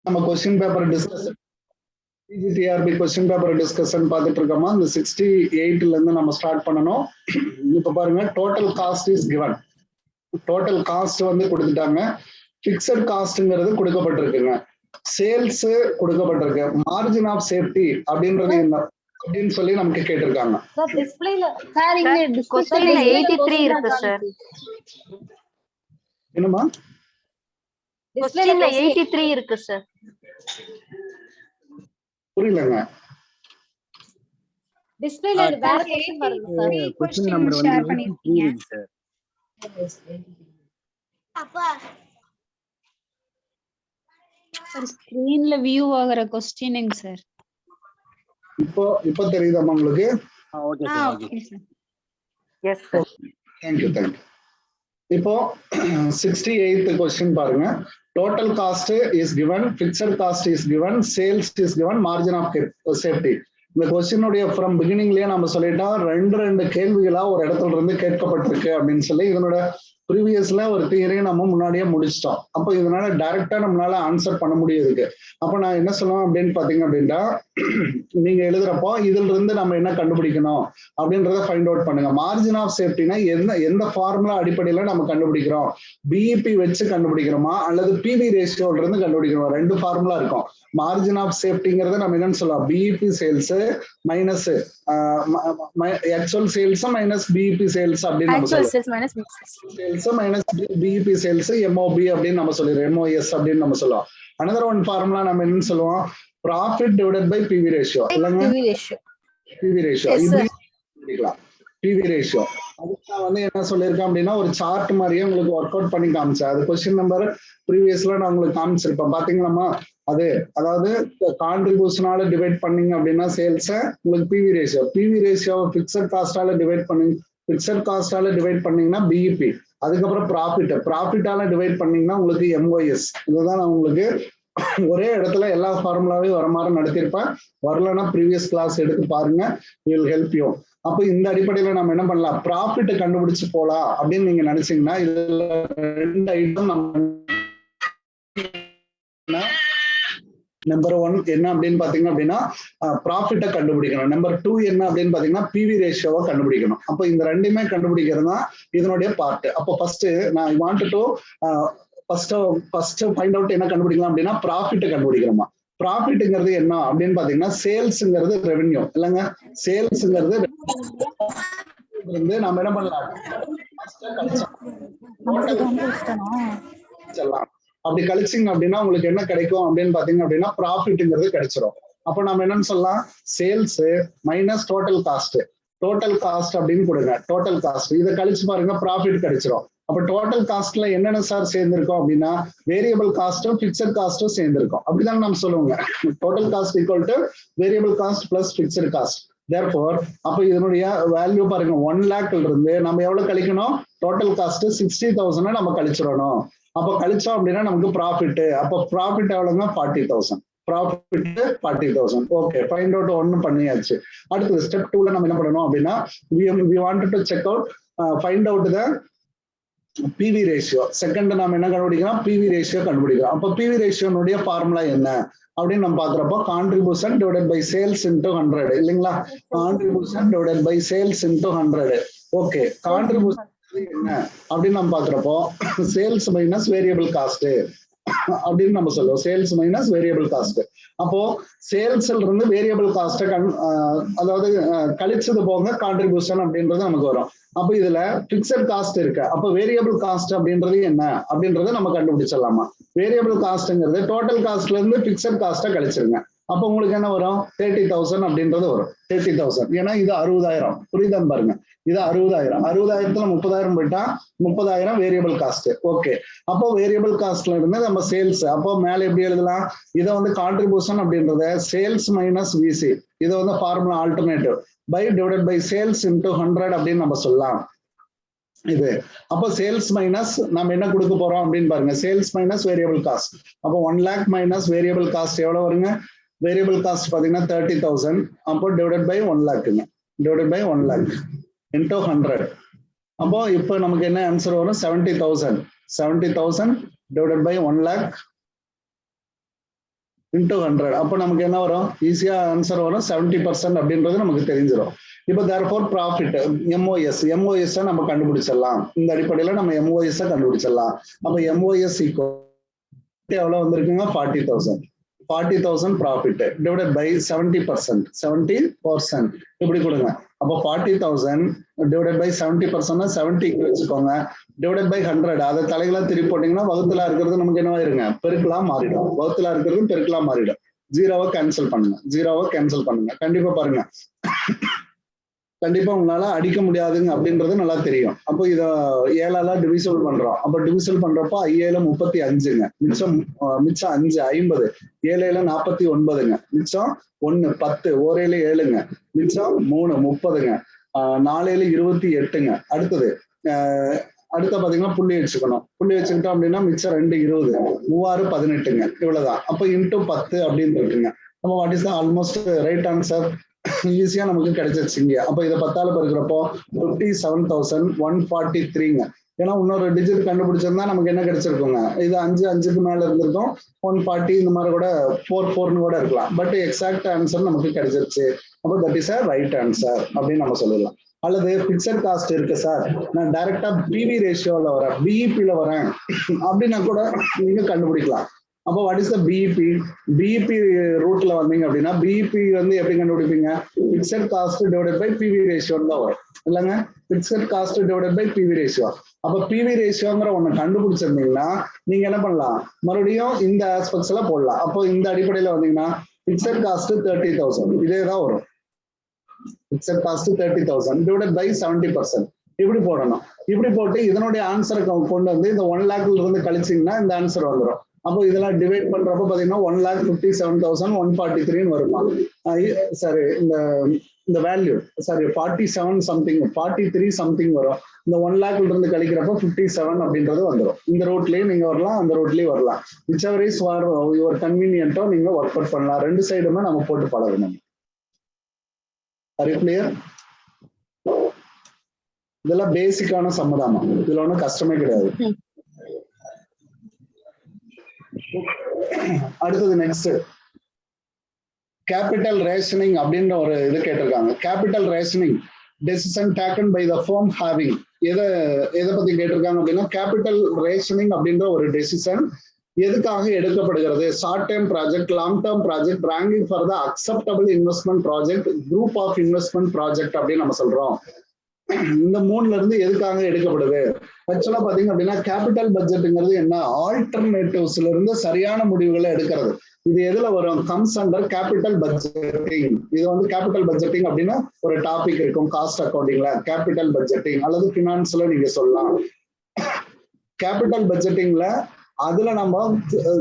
நம்ம question paper discussion PGTRB question paper discussion பார்த்துட்டு இருக்கோமா? இந்த 68ல இருந்து நம்ம ஸ்டார்ட் பண்ணணும். இப்ப பாருங்க, total cost is given. Total cost வந்து கொடுத்துட்டாங்க. பிக்சட் காஸ்ட்ங்கிறது கொடுக்கப்பட்டிருக்குங்க. சேல்ஸ் கொடுக்கப்பட்டிருக்கு. மார்ஜின் ஆஃப் சேஃப்டி அப்படின்றது என்ன அப்படின்னு சொல்லி நமக்கு கேட்டிருக்காங்க. என்னமா? கொஸ்டின்ல 83 இருக்கு சார். புரியலங்க. டிஸ்ப்ளேல வேற क्वेश्चन வருது சார். क्वेश्चन நம்பர் வந்து 83 சார். அப்பா சார் ஸ்கிரீன்ல வியூ ஆகுற क्वेश्चनिங் சார். இப்போ தெரியுதா உங்களுக்கு? Okay sir. Okay sir. Yes sir. Thank you. இப்போ 68th क्वेश्चन பாருங்க. Total cost is given, fixed cost is given, sales is given, margin of safety. இந்த கொஸ்டினுடைய ஃப்ரம் பிகினிங்லயே நம்ம சொல்லிட்டோம், ரெண்டு கேள்விகளா ஒரு இடத்துல இருந்து கேட்கப்பட்டிருக்கு அப்படின்னு சொல்லி இதனோட ப்ரீவியஸ்ல ஒரு தியரியை நம்ம முன்னாடியே முடிச்சிட்டோம். அப்போ இதனால டைரக்டா நம்மளால ஆன்சர் பண்ண முடியுது. அப்போ நான் என்ன சொல்லுவேன் அப்படின்னு பாத்தீங்க அப்படின்னா, நீங்க எழுதுறப்போ இதுல இருந்து நம்ம என்ன கண்டுபிடிக்கணும் அப்படின்றத ஃபைண்ட் அவுட் பண்ணுங்க. மார்ஜின் ஆஃப் சேஃப்டினா எந்த ஃபார்முலா அடிப்படையில நம்ம கண்டுபிடிக்கிறோம்? பிஇபி வச்சு கண்டுபிடிக்கிறோமா அல்லது பிவி ரேஷியோல இருந்து கண்டுபிடிக்கிறோம்? ரெண்டு ஃபார்முலா இருக்கும். மார்ஜின் ஆஃப் சேஃப்டிங்கிறத நம்ம என்னன்னு சொல்லலாம், PIB sales minus actual sales minus PIB sales அப்படின்னு நம்ம சொல்லலாம். மைனஸ் பிஇபி சேல்ஸ் எம்ஓபி அப்படின்னு நம்ம சொல்லிடுறோம். எம்ஓஎஸ் அப்படின்னு நம்ம சொல்லுவோம். அனதர் ஒன் ஃபார்முலா நம்ம என்னன்னு சொல்லுவோம், profit divided by PV ratio. இல்லைங்க, பிவி ரேஷியோ இப்படிக்கலாம். பிவி ரேஷியோ அதுக்கு நான் வந்து என்ன சொல்லியிருக்கேன் அப்படின்னா, ஒரு சார்ட் மாதிரியே உங்களுக்கு ஒர்க் அவுட் பண்ணி காமிச்சேன். அது கொஸ்டின் நம்பர் ப்ரீவியஸ்ல நான் உங்களுக்கு காமிச்சிருப்பேன். பாத்தீங்களாமா? அதாவது கான்ட்ரிபியூஷனால டிவைட் பண்ணீங்க அப்படின்னா சேல்ஸ உங்களுக்கு பிவி ரேஷியோ பிக்சட் காஸ்டால டிவைட் பண்ணீங்க, பிக்சட் காஸ்டால டிவைட் பண்ணீங்கன்னா பிஇபி, அதுக்கப்புறம் ப்ராஃபிட்டால டிவைட் பண்ணீங்கன்னா உங்களுக்கு எம்ஓஎஸ். இதுதான் நான் உங்களுக்கு ஒரே இடத்துல எல்லா ஃபார்முலாவையும் வர மாதிரி நடத்திருப்பேன். வரலன்னா ப்ரீவியஸ் கிளாஸ் எடுத்து பாருங்க, வில் ஹெல்ப் யூ. அப்போ இந்த அடிப்படையில நம்ம என்ன பண்ணலாம், ப்ராஃபிட் கண்டுபிடிச்சு போலாம் அப்படின்னு நீங்க நினைச்சீங்கன்னா, இதுல ரெண்டு ஐட்டம் நம்ம நம்பர் 1 என்ன அப்படின்னு பாத்தீங்க அப்படின்னா ப்ராஃபிட்டை கண்டுபிடிக்கணும். நம்பர் 2 என்ன அப்படின்னு பாத்தீங்கன்னா பிவி ரேஷியோவை கண்டுபிடிக்கணும். அப்போ இந்த ரெண்டுமே கண்டுபிடிக்கிறது தான் இதனுடைய பார்ட். அப்போ ஃபர்ஸ்ட் நான் want to first find out என்ன கண்டுபிடிக்கலாம் அப்படின்னா ப்ராஃபிட்டை கண்டுபிடிக்கிறோமா. ப்ராஃபிட்ங்கிறது என்ன அப்படின்னு பாத்தீங்கன்னா சேல்ஸ்ங்கிறது ரெவென்யூ இல்லைங்க. சேல்ஸ்ங்கிறது நம்ம என்ன பண்ணலாம், அப்படி கழிச்சிங்க அப்படின்னா உங்களுக்கு என்ன கிடைக்கும் அப்படின்னு பாத்தீங்க அப்படின்னா ப்ராஃபிட்ங்கிறது கிடைச்சிரும். அப்ப நம்ம என்னன்னு சொல்லலாம், சேல்ஸ் மைனஸ் டோட்டல் காஸ்ட் அப்படின்னு கொடுங்க. டோட்டல் காஸ்ட் இதை கழிச்சு பாருங்க, ப்ராஃபிட் கிடைச்சிரும். அப்ப டோட்டல் காஸ்ட்ல என்னென்ன சார் சேர்ந்திருக்கும் அப்படின்னா வேரியபிள் காஸ்டும் பிக்சட் காஸ்டும் சேர்ந்திருக்கும். அப்படிதான் நம்ம சொல்லுவோங்க, total cost equal to variable cost plus fixed cost. Therefore அப்ப இதனுடைய வேல்யூ பாருங்க, 1 lakhல இருந்து நம்ம எவ்வளவு கழிக்கணும், டோட்டல் காஸ்ட் 60,000 நம்ம கழிச்சிடணும். அப்ப கழிச்சோம் அப்படின்னா நமக்கு ப்ராஃபிட். அப்ப ப்ராஃபிட் எவ்வளவுங்க, 40,000. ப்ராஃபிட் 40,000. ஓகே, ஃபைண்ட் அவுட் 1 பண்ணியாச்சு. அடுத்தது ஸ்டெப் 2ல நம்ம என்ன பண்ணணும் அப்படின்னா, we wanted to check out find out the PV ratio. Second நம்ம என்ன கண்டுபிடிக்கிறோம், பிவி ரேஷியோ கண்டுபிடிக்கிறோம். அப்போ பிவி ரேஷியோனுடைய ஃபார்முலா என்ன அப்படின்னு நம்ம பாக்குறப்போ contribution divided by sales into 100 இல்லைங்களா. Contribution divided by sales into 100. Okay, contribution என்ன அப்படின்னு நம்ம பாக்குறப்போ சேல்ஸ் மைனஸ் வேரியபிள் காஸ்ட் அப்படின்னு நம்ம சொல்லுவோம். Sales minus variable cost. அப்போ சேல்ஸ்ல இருந்து வேரியபிள் காஸ்ட அதாவது கழிச்சது போக கான்ட்ரிபியூஷன் அப்படின்றது நமக்கு வரும். அப்ப இதுல பிக்சட் காஸ்ட் இருக்கு. அப்ப வேரியபிள் காஸ்ட் அப்படின்றது என்ன அப்படின்றத நம்ம கண்டுபிடிச்சிடலாமா. வேரியபிள் காஸ்ட்ங்கிறது டோட்டல் காஸ்ட்ல இருந்து பிக்சட் காஸ்ட கழிச்சிருங்க. அப்ப உங்களுக்கு என்ன வரும், 30,000 அப்படின்றது வரும். 30,000 ஏன்னா இது 60,000. புரியுதான்னு பாருங்க, இது 60,000. 60,000த்துல 30,000 போயிட்டா 30,000 வேரியபிள் காஸ்ட். ஓகே, அப்போ வேரியபிள் காஸ்ட்ல இருந்து நம்ம சேல்ஸ், அப்போ மேல எப்படி எழுதலாம், இதை வந்து கான்ட்ரிபியூஷன் அப்படின்றத சேல்ஸ் மைனஸ் விசி, இதை வந்து formula alternative by divided by sales into 100 அப்படின்னு நம்ம சொல்லலாம். இது அப்போ சேல்ஸ் மைனஸ் நம்ம என்ன கொடுக்க போறோம் அப்படின்னு பாருங்க, சேல்ஸ் மைனஸ் வேரியபிள் காஸ்ட். அப்போ 1 lakh மைனஸ் வேரியபிள் காஸ்ட் எவ்வளவு வருங்க, வேரியபிள் காஸ்ட் பாத்தீங்கன்னா 30,000. அப்போ டிவைடட் பை 1 lakhங்க, டிவைடட் பை 1 lakh இன்டூ 100. அப்போ இப்போ நமக்கு என்ன ஆன்சர் வரும், 70,000. 70,000 டிவைடட் பை 1 lakh இன்டூ 100. அப்போ நமக்கு என்ன வரும்? ஈஸியா ஆன்சர் வரும் 70% அப்படின்றது நமக்கு தெரிஞ்சிடும். இப்போ தேர்ஃபோர் ப்ராஃபிட் எம்ஓஎஸ் நம்ம கண்டுபிடிச்சிடலாம். இந்த அடிப்படையில நம்ம எம்ஓஎஸ் கண்டுபிடிச்சிடலாம். அப்போ எம்ஓஎஸ் எவ்வளவு வந்திருக்குங்க? 40,000 ப்ராஃபிட் டிவைடட் பை 70% இப்படி கொடுங்க. அப்போ 40,000 டிவைடட் பை 70% 70 வச்சுக்கோங்க, டிவைடட் பை 100. அதை தலைகளா திருப்பி போட்டீங்கன்னா வகுத்துல இருக்கிறது நமக்கு என்னவா இருங்க? பெருக்கலா மாறிடும். வகுத்துல இருக்கிறது பெருக்கலா மாறிடும். ஜீரோவை கேன்சல் பண்ணுங்க. கண்டிப்பா பாருங்க, கண்டிப்பா உங்களால அடிக்க முடியாதுங்க அப்படின்றது நல்லா தெரியும். அப்போ இத 7ஆல டிவிசிபிள் பண்றோம். அப்ப டிவிசிபிள் பண்றப்போ 5 35ங்க, மிச்சம் 5 50, 7 49ங்க, மிச்சம் 1 10, 1 7ங்க, மிச்சம் 3 30ங்க, 4 28ங்க. அடுத்தது பாத்தீங்கன்னா புள்ளி வச்சுக்கணும். புள்ளி வச்சுக்கிட்டோம் அப்படின்னா மிச்சம் 2 20, 3 18ங்க. இவ்வளவுதான். அப்ப இன்டூ 10 அப்படின்னு இருக்குங்க. நம்ம what is the almost right answer? ஈஸியா நமக்கு கிடைச்சிருச்சு இங்க. அப்ப இதை 10ஆல பெருக்கிறப்போ 57,143ங்க. ஏன்னா இன்னொரு டிஜிட் கண்டுபிடிச்சிருந்தா நமக்கு என்ன கிடைச்சிருக்குங்க? இது 5க்கு மேல இருந்திருக்கும். 140 இந்த மாதிரி கூட 44ன்னு கூட இருக்கலாம். பட் எக்ஸாக்ட் ஆன்சர் நமக்கு கிடைச்சிருச்சு. அப்போ that is a right answer அப்படின்னு நம்ம சொல்லலாம். அல்லது பிக்சட் காஸ்ட் இருக்கு சார், நான் டைரக்டா பிவி ரேஷியோல வரேன், பிஇபில வரேன் அப்படின்னா கூட நீங்க கண்டுபிடிக்கலாம். அப்போ what is the BEP? BEP ரூட்ல வந்தீங்க அப்படின்னா பிஇபி வந்து எப்படி கண்டுபிடிப்பீங்க? Fixed cost divided by PV ரேஷியோன்னு தான் வரும் இல்லைங்க? Fixed cost divided by PV ratio. அப்ப பிவி ரேஷியோங்கிற ஒண்ணு கண்டுபிடிச்சிருந்தீங்கன்னா நீங்க என்ன பண்ணலாம்? மறுபடியும் இந்த ஆஸ்பெக்ட்ஸ் எல்லாம் போடலாம். அப்போ இந்த அடிப்படையில வந்தீங்கன்னா பிக்சட் காஸ்ட் 30,000 இதேதான் வரும். பிக்சட் காஸ்ட் 30,000 டிவைடட் பை 70% இப்படி போடணும். இப்படி போட்டு இதனுடைய ஆன்சரை கொண்டு வந்து இந்த 1 லேக்ல இருந்து கழிச்சிங்கன்னா இந்த ஆன்சர் வந்துடும். அப்போ இதெல்லாம் டிவைட் பண்றப்ப பாத்தீங்கன்னா 1,57,143 வருமா? சாரி, இந்த வேல்யூ சாரி 47 சம்திங் 43 சம்திங் வரும். இந்த 1 லேக்ல இருந்து கழிக்கிறப்ப 57 அப்படின்றது வந்துடும். இந்த ரூட்லயும் நீங்க வரலாம், அந்த ரூட்லயும் வரலாம். whichever is யுவர் கன்வீனியன்ட்டோ நீங்க ஒர்க் அவுட் பண்ணலாம். 2 சைடுமே நம்ம போட்டு பழகணும். கிளியர்? இதெல்லாம் பேசிக்கான சம்மதாமா, இதுல ஒன்றும் கஷ்டமே கிடையாது. அடுத்தது நெக்ஸ்ட் கேபிட்டல் ரேஷனிங் அப்படின்ற ஒரு இது கேட்டிருக்காங்க. Capital rationing decision taken by the firm having எதை பத்தி கேட்டிருக்காங்க அப்படின்னா, கேபிட்டல் ரேஷனிங் அப்படின்ற ஒரு டெசிஷன் எதுக்காக எடுக்கப்படுகிறது? Short term project, long term project, ranking for the acceptable investment project, group of investment project அப்படின்னு நம்ம சொல்றோம். இந்த 3ல இருந்து எதுக்காக எடுக்கப்படுது? ஆக்சுவலா பாத்தீங்க அப்படின்னா கேபிட்டல் பட்ஜெட்ங்கிறது என்ன? ஆல்டர்னேட்டிவ்ஸ்ல இருந்து சரியான முடிவுகளை எடுக்கிறது. இது எதுல வரும்? Comes under capital budgeting. இது வந்து கேபிட்டல் பட்ஜெட்டிங் அப்படின்னா ஒரு டாபிக் இருக்கும் காஸ்ட் அக்கௌண்டிங்ல, கேபிட்டல் பட்ஜெட்டிங் அல்லது பினான்ஸ்ல நீங்க சொல்லலாம். கேபிட்டல் பட்ஜெட்டிங்ல அதுல நம்ம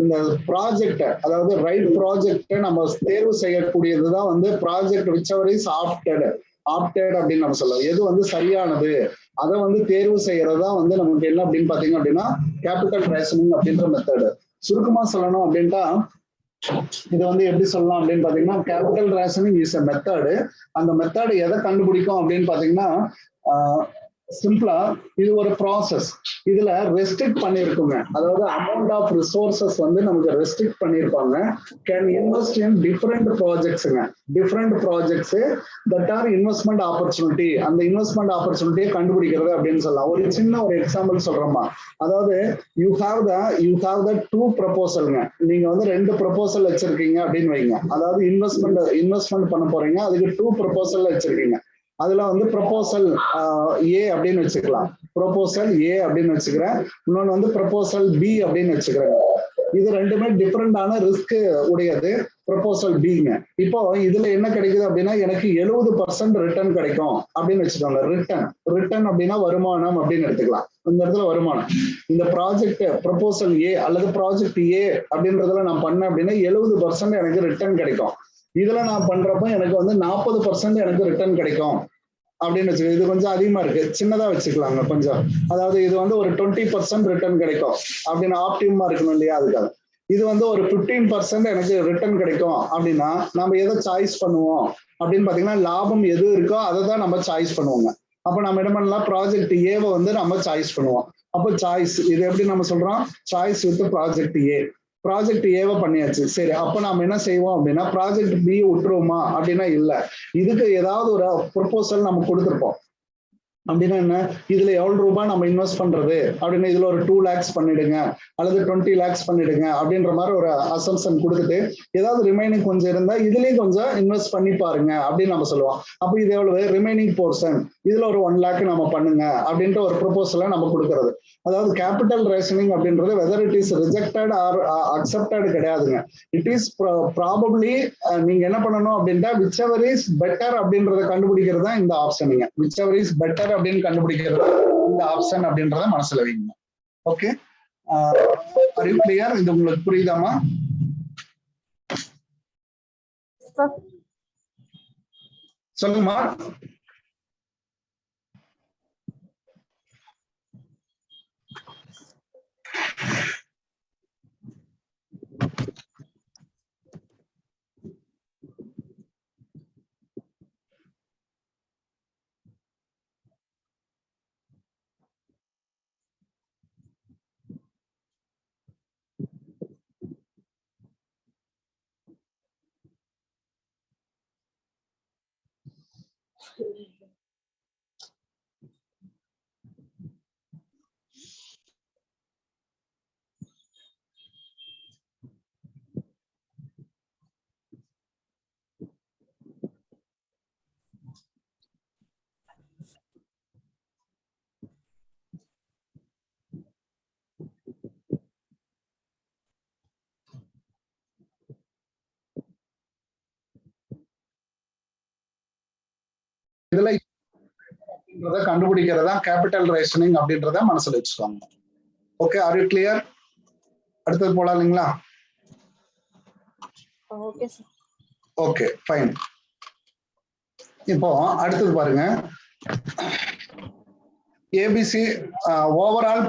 இந்த ப்ராஜெக்ட், அதாவது ரைட் ப்ராஜெக்ட நம்ம தேர்வு செய்யக்கூடியதுதான் வந்து ப்ராஜெக்ட் whichever is ஆப்டட் அப்படின்னு நம்ம சொல்லலாம். எது வந்து சரியானது அதை வந்து தேர்வு செய்யறதா வந்து நமக்கு என்ன அப்படின்னு பாத்தீங்க அப்படின்னா கேபிட்டல் ரேஷனிங் அப்படின்ற மெத்தடு. சுருக்கமா சொல்லணும் அப்படின்ட்டா இது வந்து எப்படி சொல்லலாம் அப்படின்னு பாத்தீங்கன்னா, capital rationing is a method. அந்த மெத்தடு எதை கண்டுபிடிக்கும் அப்படின்னு பாத்தீங்கன்னா சிம்பிளா இது ஒரு ப்ராசஸ். இதுல ரெஸ்ட்ரிக்ட் பண்ணிருக்குங்க, அதாவது அமௌண்ட் ஆஃப் ரிசோர்சஸ் வந்து நமக்கு ரெஸ்ட்ரிக்ட் பண்ணிருப்பாங்க. கேன் இன்வெஸ்ட் இன் டிஃபரெண்ட் ப்ராஜெக்ட்ஸுங்க, different projects that are investment opportunity. அந்த இன்வெஸ்ட்மெண்ட் ஆப்பர்ச்சுனிட்டியை கண்டுபிடிக்கிறது அப்படின்னு சொல்லலாம். ஒரு சின்ன ஒரு எக்ஸாம்பிள் சொல்றோமா, அதாவது யூ ஹாவ் த 2 ப்ரொபோசல்ங்க. நீங்க வந்து 2 ப்ரொபோசல் வச்சிருக்கீங்க அப்படின்னு வைங்க. அதாவது இன்வெஸ்ட்மெண்ட் பண்ண போறீங்க, அதுக்கு 2 ப்ரொபோசல் வச்சிருக்கீங்க. அதுல வந்து ப்ரொபோசல் ஏ அப்படின்னு வச்சுக்கலாம், ப்ரொபோசல் ஏ அப்படின்னு வச்சுக்கிறேன். இன்னொன்னு வந்து ப்ரொபோசல் பி அப்படின்னு வச்சுக்கிறேன். இது ரெண்டுமே டிஃபரெண்டான ரிஸ்க் உடையது. ப்ரொபோசல் பிங்க. இப்போ இதுல என்ன கிடைக்குது அப்படின்னா, எனக்கு 70% ரிட்டர்ன் கிடைக்கும் அப்படின்னு வச்சுக்கோங்க. ரிட்டர்ன் அப்படின்னா வருமானம் அப்படின்னு எடுத்துக்கலாம். இந்த இடத்துல வருமானம். இந்த ப்ராஜெக்ட் ப்ரொபோசல் ஏ அல்லது ப்ராஜெக்ட் ஏ அப்படின்றதுல நான் பண்ணேன் அப்படின்னா 70% எனக்கு ரிட்டர்ன் கிடைக்கும். இதுல நான் பண்றப்ப எனக்கு வந்து 40% எனக்கு ரிட்டர்ன் கிடைக்கும் அப்படின்னு வச்சுக்கோங்க. இது கொஞ்சம் அதிகமா இருக்கு, சின்னதா வச்சுக்கலாங்க கொஞ்சம். அதாவது இது வந்து ஒரு 20% ரிட்டர்ன் கிடைக்கும் அப்படின்னு ஆப்டிமா இருக்கணும் இல்லையா, அதுக்காக. இது வந்து ஒரு 15% எனக்கு ரிட்டர்ன் கிடைக்கும் அப்படின்னா நம்ம எதை சாய்ஸ் பண்ணுவோம் அப்படின்னு பாத்தீங்கன்னா, லாபம் எது இருக்கோ அதை தான் நம்ம சாய்ஸ் பண்ணுவோங்க. அப்ப நம்ம என்ன பண்ணலாம், ப்ராஜெக்ட் ஏவை வந்து நம்ம சாய்ஸ் பண்ணுவோம். அப்போ சாய்ஸ் இது எப்படி நம்ம சொல்றோம், choice with project A. Project ஏவை பண்ணியாச்சு. சரி, அப்ப நாம என்ன செய்வோம் அப்படின்னா ப்ராஜெக்ட் பி விட்டுருவோமா அப்படின்னா இல்ல, இதுக்கு ஏதாவது ஒரு ப்ரொபோசல் நம்ம கொடுத்துருப்போம். அப்படின்னா என்ன, இதுல எவ்வளவு ரூபாய் நம்ம இன்வெஸ்ட் பண்றது அப்படின்னு, இதுல ஒரு 2 lakhs பண்ணிடுங்க அல்லது 20 lakhs பண்ணிடுங்க அப்படின்ற மாதிரி ஒரு அசம்ஷன் கொடுத்துட்டு ஏதாவது ரிமைனிங் கொஞ்சம் இருந்தா இதுலயும் கொஞ்சம் இன்வெஸ்ட் பண்ணி பாருங்க அப்படின்னு நம்ம சொல்லுவோம். அப்ப இது எவ்வளவு ரிமைனிங் போர்ஷன், இதுல ஒரு 1 lakh நம்ம பண்ணுங்க அப்படின்ற ஒரு ப்ரொபோசலை நம்ம கொடுக்கறது. அதாவது கேபிட்டல் ரேஷனிங் அப்படின்றது whether it is rejected R accepted கிடையாதுங்க. இட் இஸ் ப்ராபப்ளி நீங்க என்ன பண்ணணும் அப்படின்னா விச் எவர் இஸ் பெட்டர் அப்படின்றத கண்டுபிடிக்கிறது தான் இந்த ஆப்ஷனுங்க. விச் எவர் இஸ் பெட்டர் அப்படின்னு கண்டுபிடிக்கிறது இந்த ஆப்ஷன் அப்படின்றத மனசுல வைங்க. Okay, are you clear? இது உங்களுக்கு புரியுதாமா? சொல்லுமா. இதுல கண்டுபிடிக்கிறதா கேபிட்டல் ரேஷனிங் அப்படின்றத மனசுல வச்சுக்கோங்க. Okay, are you clear? அடுத்தது போலாம் இல்லைங்களா? Okay sir. Okay, fine. இப்போ அடுத்தது பாருங்க, ABC overall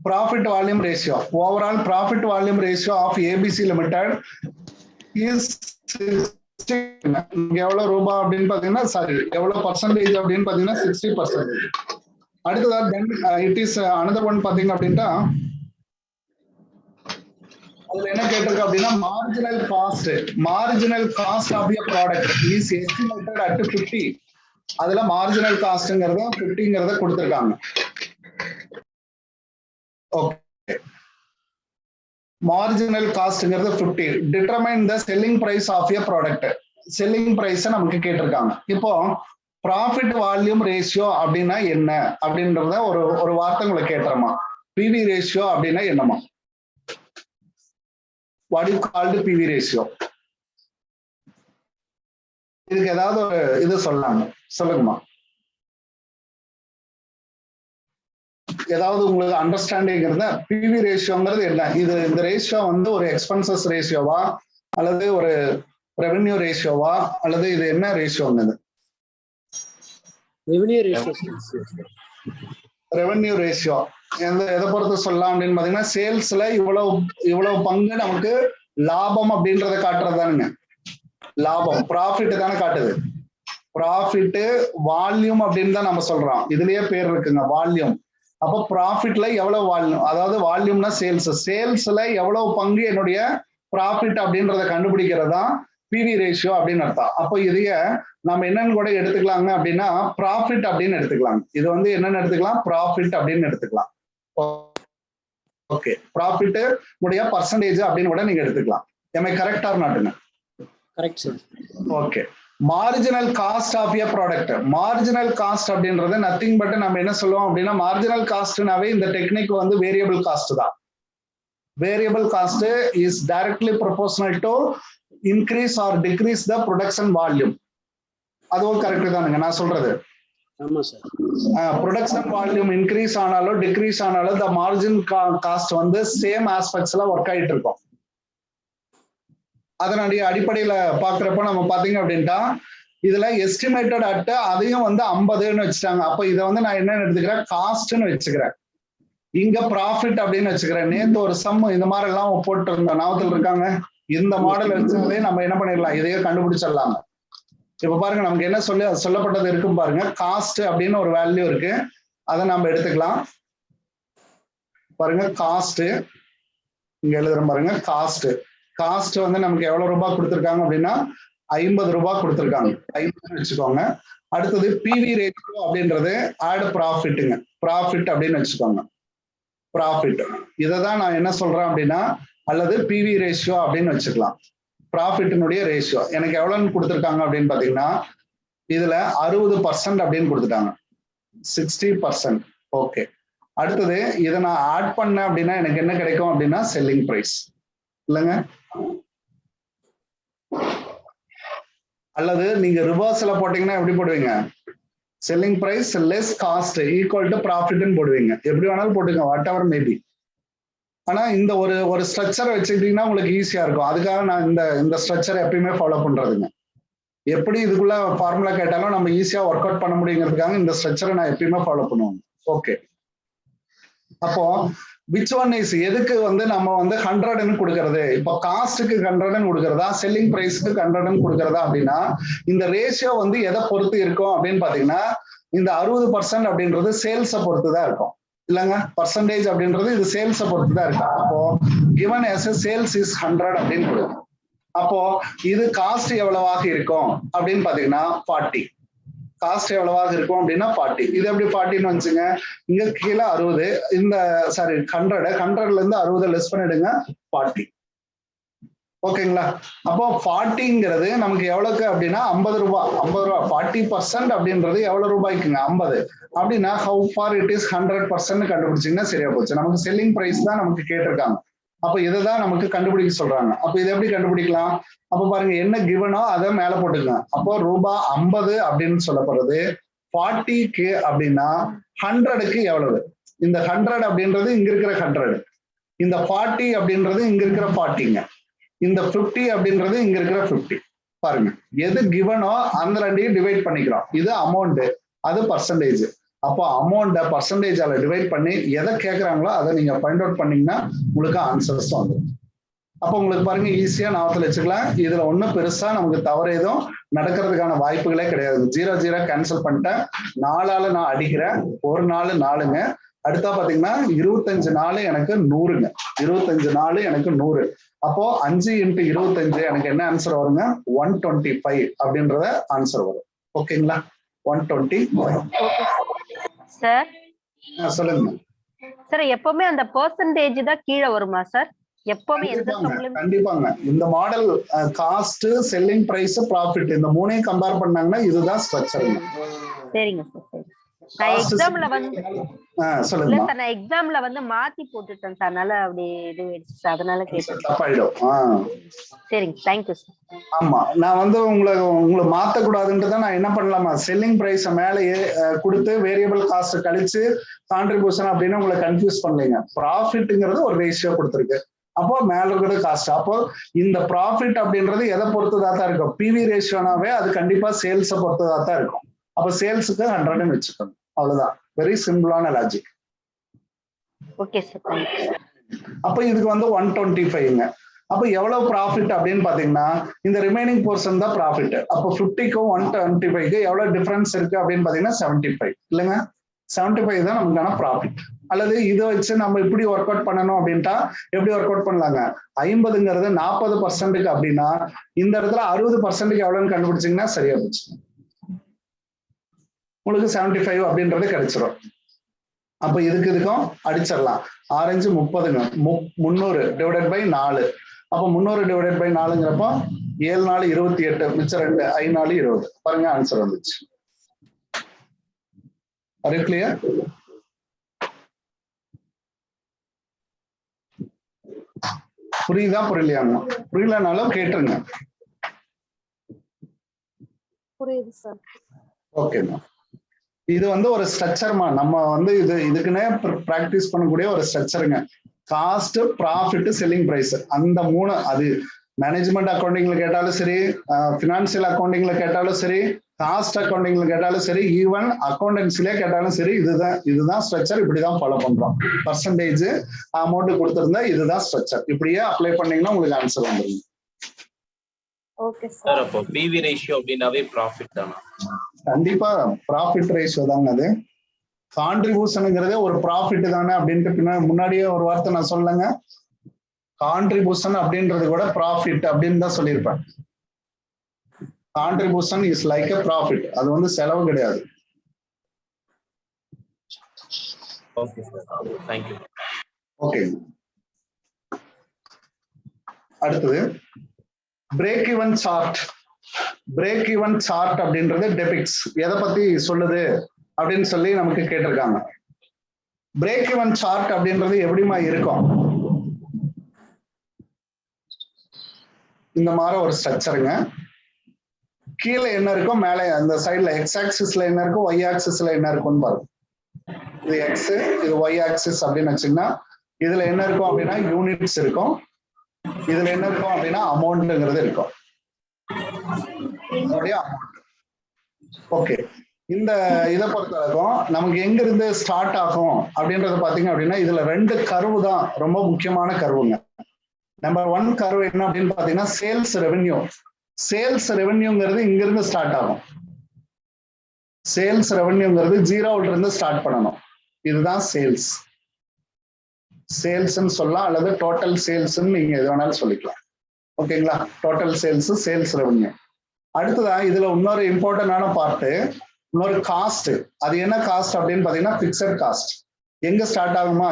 profit volume ratio. Overall profit volume ratio of ABC limited is எவ்வளவு ரூபாய் அப்படின்னு பாத்தீங்கன்னா, சாரி எவ்வளவு பர்சன்டேஜ் அப்படின்னு பாத்தீங்கன்னா 60%. அடுத்ததா இட் இஸ் அனதர் ஒன் பாத்தீங்க அப்படின்னா, அதுல என்ன கேட்டிருக்கு அப்படின்னா marginal cost of a product is estimated at 50. அதுல மார்ஜினல் காஸ்ட்ங்கிறத 50ங்கிறத கொடுத்திருக்காங்க. ஓகே, மார்ஜினல் காஸ்ட்ங்கிறது 50. Determine the selling price of a product. Selling price நமக்கு கேட்டிருக்காங்க. இப்போ ப்ராஃபிட் வால்யூம் ரேஷியோ அப்படின்னா என்ன அப்படின்றத ஒரு வார்த்தை உங்களை கேட்டுறமா. பிவி ரேஷியோ அப்படின்னா என்னமா? What you called PV ratio? இதுக்கு ஏதாவது ஒரு இது சொல்லலாங்க, சொல்லுங்கம்மா. ஏதாவது உங்களுக்கு அண்டர்ஸ்டாண்டிங் இருந்தா பிவி ரேஷியோங்கிறது என்ன? இது இந்த ரேஷியோ வந்து ஒரு எக்ஸ்பென்சஸ் ரேஷியோவா அல்லது ஒரு ரெவென்யூ ரேஷியோவா அல்லது இது என்ன ரேஷியோங்க? ரெவென்யூ ரேஷியோ எதை பொறுத்து சொல்லலாம் அப்படின்னு பாத்தீங்கன்னா, சேல்ஸ்ல இவ்வளவு பங்கு நமக்கு லாபம் அப்படின்றத காட்டுறதானுங்க. லாபம் ப்ராஃபிட் தானே காட்டுது. ப்ராஃபிட் வால்யூம் அப்படின்னு தான் நம்ம சொல்றோம். இதுலயே பேர் இருக்குங்க, வால்யூம். அப்போ ப்ராஃபிட்ல எவ்வளவு வால்யூம், அதாவது வால்யூம்னா சேல்ஸ்ல எவ்வளவு பங்கு என்னுடைய ப்ராஃபிட் அப்படின்றத கண்டுபிடிக்கிறதா பிவி ரேஷியோ அப்படின்னு அர்த்தம். அப்போ இதைய நம்ம என்னன்னு கூட எடுத்துக்கலாங்க அப்படின்னா ப்ராஃபிட் அப்படின்னு எடுத்துக்கலாம். இது வந்து என்னன்னு எடுத்துக்கலாம், ப்ராஃபிட் அப்படின்னு எடுத்துக்கலாம். ஓகே, ப்ராஃபிட் உடைய பர்சன்டேஜ் அப்படின்னு கூட நீங்க எடுத்துக்கலாம். எம்ஐ கரெக்ட் ஆர் நாட்டுங்க? Correct sir. Okay, marginal cost of a product. Marginal cost அப்படின்றது நத்திங் பட் நம்ம என்ன சொல்லுவோம் அப்படின்னா, மார்ஜினல் காஸ்ட்னாவே இந்த டெக்னிக் வந்து வேரியபிள் காஸ்ட் தான். Variable cost is directly proportional to increase or decrease the production volume. அதுவும் கரெக்ட் தானுங்க நான் சொல்றது. ஆமா சார். ப்ரொடக்ஷன் வால்யூம் இன்க்ரீஸ் ஆனாலும் டிக்ரீஸ் ஆனாலும் த மார்ஜின் காஸ்ட் வந்து சேம் ஆஸ்பெக்ட்ஸ்ல ஒர்க் ஆயிட்டு இருக்கும். அதனுடைய அடிப்படையில பாக்குறப்ப நம்ம பாத்தீங்க அப்படின்ட்டா இதுல எஸ்டிமேட்டட் அட் அதையும் வந்து 50ன்னு வச்சுட்டாங்க. அப்ப இதை வந்து நான் என்ன எடுத்துக்கிறேன், காஸ்ட்னு வச்சுக்கிறேன். இங்க ப்ராஃபிட் அப்படின்னு வச்சுக்கிறேன். நேத்து ஒரு சம் இந்த மாதிரி எல்லாம் போட்டு இருந்தோம், ஞாபகத்தில் இருக்காங்க? இந்த மாடல் வச்சாலே நம்ம என்ன பண்ணிடலாம், இதையே கண்டுபிடிச்சிடலாம். இப்ப பாருங்க நமக்கு என்ன சொல்லப்பட்டது இருக்கும் பாருங்க, காஸ்ட் அப்படின்னு ஒரு வேல்யூ இருக்கு, அதை நம்ம எடுத்துக்கலாம். பாருங்க காஸ்ட் இங்க எழுதுறேன் பாருங்க. காஸ்ட் வந்து நமக்கு எவ்வளவு ரூபாய் கொடுத்துருக்காங்க அப்படின்னா 50 ரூபாய் கொடுத்துருக்காங்க. 50 வச்சுக்கோங்க. அடுத்தது பிவி ரேஷியோ அப்படின்றது ஆட் ப்ராஃபிட்டுங்க. ப்ராஃபிட் அப்படின்னு வச்சுக்கோங்க. ப்ராஃபிட் இதைதான் நான் என்ன சொல்றேன் அப்படின்னா, அல்லது பிவி ரேஷியோ அப்படின்னு வச்சுக்கலாம். ப்ராஃபிட்டினுடைய ரேஷியோ எனக்கு எவ்வளவுன்னு கொடுத்துருக்காங்க அப்படின்னு பாத்தீங்கன்னா, இதுல 60% அப்படின்னு கொடுத்துட்டாங்க. 60%. ஓகே. அடுத்தது இதை நான் ஆட் பண்ணேன் அப்படின்னா எனக்கு என்ன கிடைக்கும் அப்படின்னா செல்லிங் பிரைஸ் இல்லைங்க. அல்லது நீங்க ரிவர்ஸ்ல போட்டீங்கன்னா எப்படி போடுவீங்க? Selling price less cost equal to ப்ராஃபிட்னு போடுவீங்க. எப்படி வேணாலும் போட்டுங்க, வாட் எவர் மேபி. ஆனா இந்த ஒரு ஸ்ட்ரக்சரை வச்சுக்கிட்டீங்கன்னா உங்களுக்கு ஈஸியா இருக்கும். அதுக்காக நான் இந்த ஸ்ட்ரக்சரை எப்பயுமே ஃபாலோ பண்றதுங்க. எப்படி இதுக்குள்ள ஃபார்முலா கேட்டாலும் நம்ம ஈஸியா ஒர்க் அவுட் பண்ண முடியுங்கிறதுக்காக இந்த ஸ்ட்ரக்சரை நான் எப்பயுமே ஃபாலோ பண்ணுவோம். ஓகே. அப்போ விச் ஒன் இஸ் எதுக்கு வந்து நம்ம வந்து 100ன்னு கொடுக்கறது? இப்போ காஸ்ட்டுக்கு 100ன்னு கொடுக்கறதா, செல்லிங் பிரைஸ்க்கு 100ன்னு கொடுக்கறதா அப்படின்னா இந்த ரேஷியோ வந்து எதை பொறுத்து இருக்கும் அப்படின்னு பாத்தீங்கன்னா, இந்த 60% அப்படின்றது சேல்ஸை பொறுத்து தான் இருக்கும் இல்லைங்க. பர்சன்டேஜ் அப்படின்றது இது சேல்ஸை பொறுத்து தான் இருக்கும். அப்போ given as a sales is 100 அப்படின்னு கொடுக்கும். அப்போ இது காஸ்ட் எவ்வளவாக இருக்கும் அப்படின்னு பாத்தீங்கன்னா 40. காஸ்ட் எவ்வளவாக இருக்கும் அப்படின்னா 40. இது எப்படி 40ன்னு வந்துச்சுங்க? இங்க கீழே 60, இந்த சாரி 100ல இருந்து 60 லெஸ் பண்ணிடுங்க 40. ஓகேங்களா? அப்போ 40ங்கிறது நமக்கு எவ்வளவுக்கு அப்படின்னா 50 ரூபாய். 40% அப்படின்றது எவ்வளவு ரூபாய்க்குங்க? 50 அப்படின்னா ஹவு ஃபார் இட் இஸ் 100% கண்டுபிடிச்சிங்கன்னா சரியா போச்சு. நமக்கு செல்லிங் பிரைஸ் தான் நமக்கு கேட்டிருக்காங்க. அப்ப இதைதான் நமக்கு கண்டுபிடிக்க சொல்றாங்க. அப்ப இதை எப்படி கண்டுபிடிக்கலாம்? அப்ப பாருங்க, என்ன கிவனோ அதை மேல போட்டுக்கலாம். அப்போ ரூபாய் 50 அப்படின்னு சொல்லப்படுறது 40K அப்படின்னா 100க்கு எவ்வளவு? இந்த 100 அப்படின்றது இங்க இருக்கிற 100, இந்த 40 அப்படின்றது இங்க இருக்கிற 40ங்க, இந்த 50 அப்படின்றது இங்க இருக்கிற 50. பாருங்க, எது கிவனோ அந்த ரெண்டையும் டிவைட் பண்ணிக்கிறோம். இது அமௌண்ட், அது பர்சன்டேஜ். அப்போ அமௌண்ட்டை பர்சன்டேஜால டிவைட் பண்ணி எதை கேட்கறாங்களோ அதை நீங்க ஃபைண்ட் அவுட் பண்ணீங்கன்னா உங்களுக்கு ஆன்சர்ஸ் வந்துடும். அப்போ உங்களுக்கு பாருங்க ஈஸியா ஞாபகத்துல வச்சுக்கலாம். இதுல ஒன்றும் பெருசா நமக்கு தவறு எதுவும் நடக்கிறதுக்கான வாய்ப்புகளே கிடையாது. 0 கேன்சல் பண்ணிட்டேன். 4ஆல நான் அடிக்கிறேன். ஒரு நாள் 4ங்க. அடுத்தா பாத்தீங்கன்னா 25 நாள் எனக்கு 100ங்க. 25 நாள் எனக்கு 100. அப்போ 5 × 25 எனக்கு என்ன ஆன்சர் வருங்க? 125 அப்படின்றத ஆன்சர் வரும். ஓகேங்களா? 125. சார் சொல்லுங்க சார், எப்பவுமே அந்த பெர்சன்டேஜ் தான் கீழே வருமா சார்? எப்பவுமே எந்த சம்பளம்? கண்டிப்பாங்க. இந்த model cost, selling price, profit இந்த மூணையும் கம்பேர் பண்ணாங்கன்னா இதுதான் ஸ்ட்ரக்சர். சரிங்க சார். சரி, நான் எக்ஸாம்ல வந்து சொல்லுங்க. நான் எக்ஸாம்ல வந்து மாத்தி போட்டுட்டேன் சார், அதனால அப்படி இது அதனால கேட்டேன். தப்பாயிடும். சரிங்க, தேங்க்யூ சார். ஆமா, நான் வந்து உங்களை மாத்தக்கூடாதுன்றத நான் என்ன பண்ணலாமா, செல்லிங் பிரைஸ் மேலேயே கொடுத்து வேரியபிள் காஸ்ட் கழிச்சு கான்ட்ரிபியூஷன் அப்படின்னு உங்களை கன்ஃபியூஸ் பண்ணலைங்க. ப்ராஃபிட்ங்கிறது ஒரு ரேஷியோ கொடுத்துருக்கு. அப்போ மேல இருக்கிறது காஸ்ட். அப்போ இந்த ப்ராஃபிட் அப்படின்றது எதை பொறுத்ததா தான் இருக்கும்? பிவி ரேஷியோனாவே அது கண்டிப்பா சேல்ஸை பொறுத்ததா தான் இருக்கும். அப்ப சேல்ஸுக்கு 100ன்னு வச்சுக்கணும். அவ்வளவுதான். வெரி சிம்பிளான லாஜிக். Okay sir. அப்ப இதுக்கு வந்து 125ங்க. அப்ப எவ்வளவு ப்ராஃபிட் அப்படின்னு பாத்தீங்கன்னா இந்த ரிமைனிங் போர்ஷன் தான் ப்ராஃபிட். அப்போ 50க்கும் 125க்கு எவ்வளவு டிஃபரன்ஸ் இருக்கு அப்படின்னு பாத்தீங்கன்னா 75 இல்லைங்க. 75 தான் நமக்கான ப்ராஃபிட். அல்லது இதை வச்சு நம்ம இப்படி ஒர்க் அவுட் பண்ணணும் அப்படின்ட்டா எப்படி ஒர்க் அவுட் பண்ணலாங்க? 50ங்கிறது 40%க்கு அப்படின்னா இந்த இடத்துல 60%க்கு எவ்வளவுன்னு கண்டுபிடிச்சிங்கன்னா சரியா போச்சு. உங்களுக்கு 75 அப்படின்றது கிடைச்சிரும். அப்ப இதுக்கும் அடிச்சிடலாம். 6×5 30ங்க. 300 டிவைடட் பை 4. அப்ப 300 டிவைடட் பை 4ங்கிறப்போ 7 4 28, மிச்சம் 2, 5 4 20. பாருங்க ஆன்சர் வந்துச்சு. Are you clear? புரியுதா புரியலையாங்க? புரியலனாலும் கேட்டுருங்க. புரியுது சார். ஓகேங்க. இது வந்து ஒரு ஸ்ட்ரக்சர்மா, நம்ம வந்து இதுக்குன்னே பிராக்டிஸ் பண்ணக்கூடிய ஒரு ஸ்ட்ரக்சருங்க. காஸ்ட், ப்ராஃபிட், செல்லிங் பிரைஸ், அந்த 3. அது மேனேஜ்மெண்ட் அக்கௌண்டிங்ல கேட்டாலும் சரி, பினான்சியல் அக்கௌண்டிங்ல கேட்டாலும் சரி, காஸ்ட் அக்கௌண்டிங்ல கேட்டாலும் சரி, ஈவன் அக்கௌண்டன்சிலே கேட்டாலும் சரி, இதுதான் ஸ்ட்ரக்சர். இப்படிதான் ஃபாலோ பண்றோம். பர்சன்டேஜ் அமௌண்ட் கொடுத்திருந்தா இதுதான் ஸ்ட்ரக்சர். இப்படியே அப்ளை பண்ணீங்கன்னா உங்களுக்கு ஆன்சர் வந்துருங்க. Okay sir. அப்போ பிவி ரேஷியோ அப்படினாவே ப்ராஃபிட் தானா? கண்டிப்பா ப்ராஃபிட் ரேஷியோ தாங்க. அது கான்ட்ரிபியூஷனுங்கிறதே ஒரு ப்ராஃபிட் தானே அப்படின்ட்டு முன்னாடியே ஒரு வார்த்தை நான் சொல்லங்க. கான்ட்ரிபியூஷன் அப்படின்றது கூட ப்ராஃபிட் அப்படின்னு தான் சொல்லியிருப்பேன். Contribution is like a profit. அது வந்து செலவு கிடையாது. Okay sir, thank you. ஓகே, அடுத்தது break even chart. Break even chart அப்படின்றது டெபிக்ஸ் எதை பத்தி சொல்லுது அப்படின்னு சொல்லி நமக்கு கேட்டிருக்காங்க. பிரேக் ஈவன் சார்ட் அப்படின்றது எப்படிமா இருக்கும்? இந்த மாதிரி ஒரு ஸ்ட்ரக்சருங்க. கீழே என்ன இருக்கும், மேலே அந்த சைட்ல எக்ஸ் ஆக்சிஸ்ல என்ன இருக்கும், ஒய் ஆக்சிஸ்ல என்ன இருக்கும்னு பாருங்க. இது எக்ஸ், இது ஒய் ஆக்சிஸ் அப்படின்னு வச்சுங்கன்னா இதுல என்ன இருக்கும் அப்படின்னா யூனிட்ஸ் இருக்கும். இதுல என்ன இருக்கும் அப்படின்னா அமௌண்ட்ங்கிறது இருக்கும். ஓகே, இந்த இதை பொறுத்த வரைக்கும் நமக்கு எங்க இருந்து ஸ்டார்ட் ஆகும் அப்படின்றத பாத்தீங்க அப்படின்னா இதுல 2 கர்வு தான் ரொம்ப முக்கியமான கர்வுங்க. நம்பர் 1 கர்வு என்ன அப்படின்னு பாத்தீங்கன்னா சேல்ஸ் ரெவென்யூ. சேல்ஸ் ரெவென்யூங்கிறது இங்க இருந்து ஸ்டார்ட் ஆகும். சேல்ஸ் ரெவென்யூங்கிறது 0ல இருந்து ஸ்டார்ட் பண்ணணும். இதுதான் சேல்ஸ். சேல்ஸ்ன்னு சொல்லலாம் அல்லது டோட்டல் சேல்ஸ்ன்னு நீங்க எது வேணாலும் சொல்லிக்கலாம். ஓகேங்களா, டோட்டல் சேல்ஸ், சேல்ஸ் ரெவென்யூ. அடுத்ததான் இதுல இன்னொரு இம்பார்ட்டன்டான பார்ட்டு, இன்னொரு காஸ்ட். அது என்ன காஸ்ட் அப்படின்னு பாத்தீங்கன்னா பிக்சட் காஸ்ட். எங்க ஸ்டார்ட் ஆகுமா,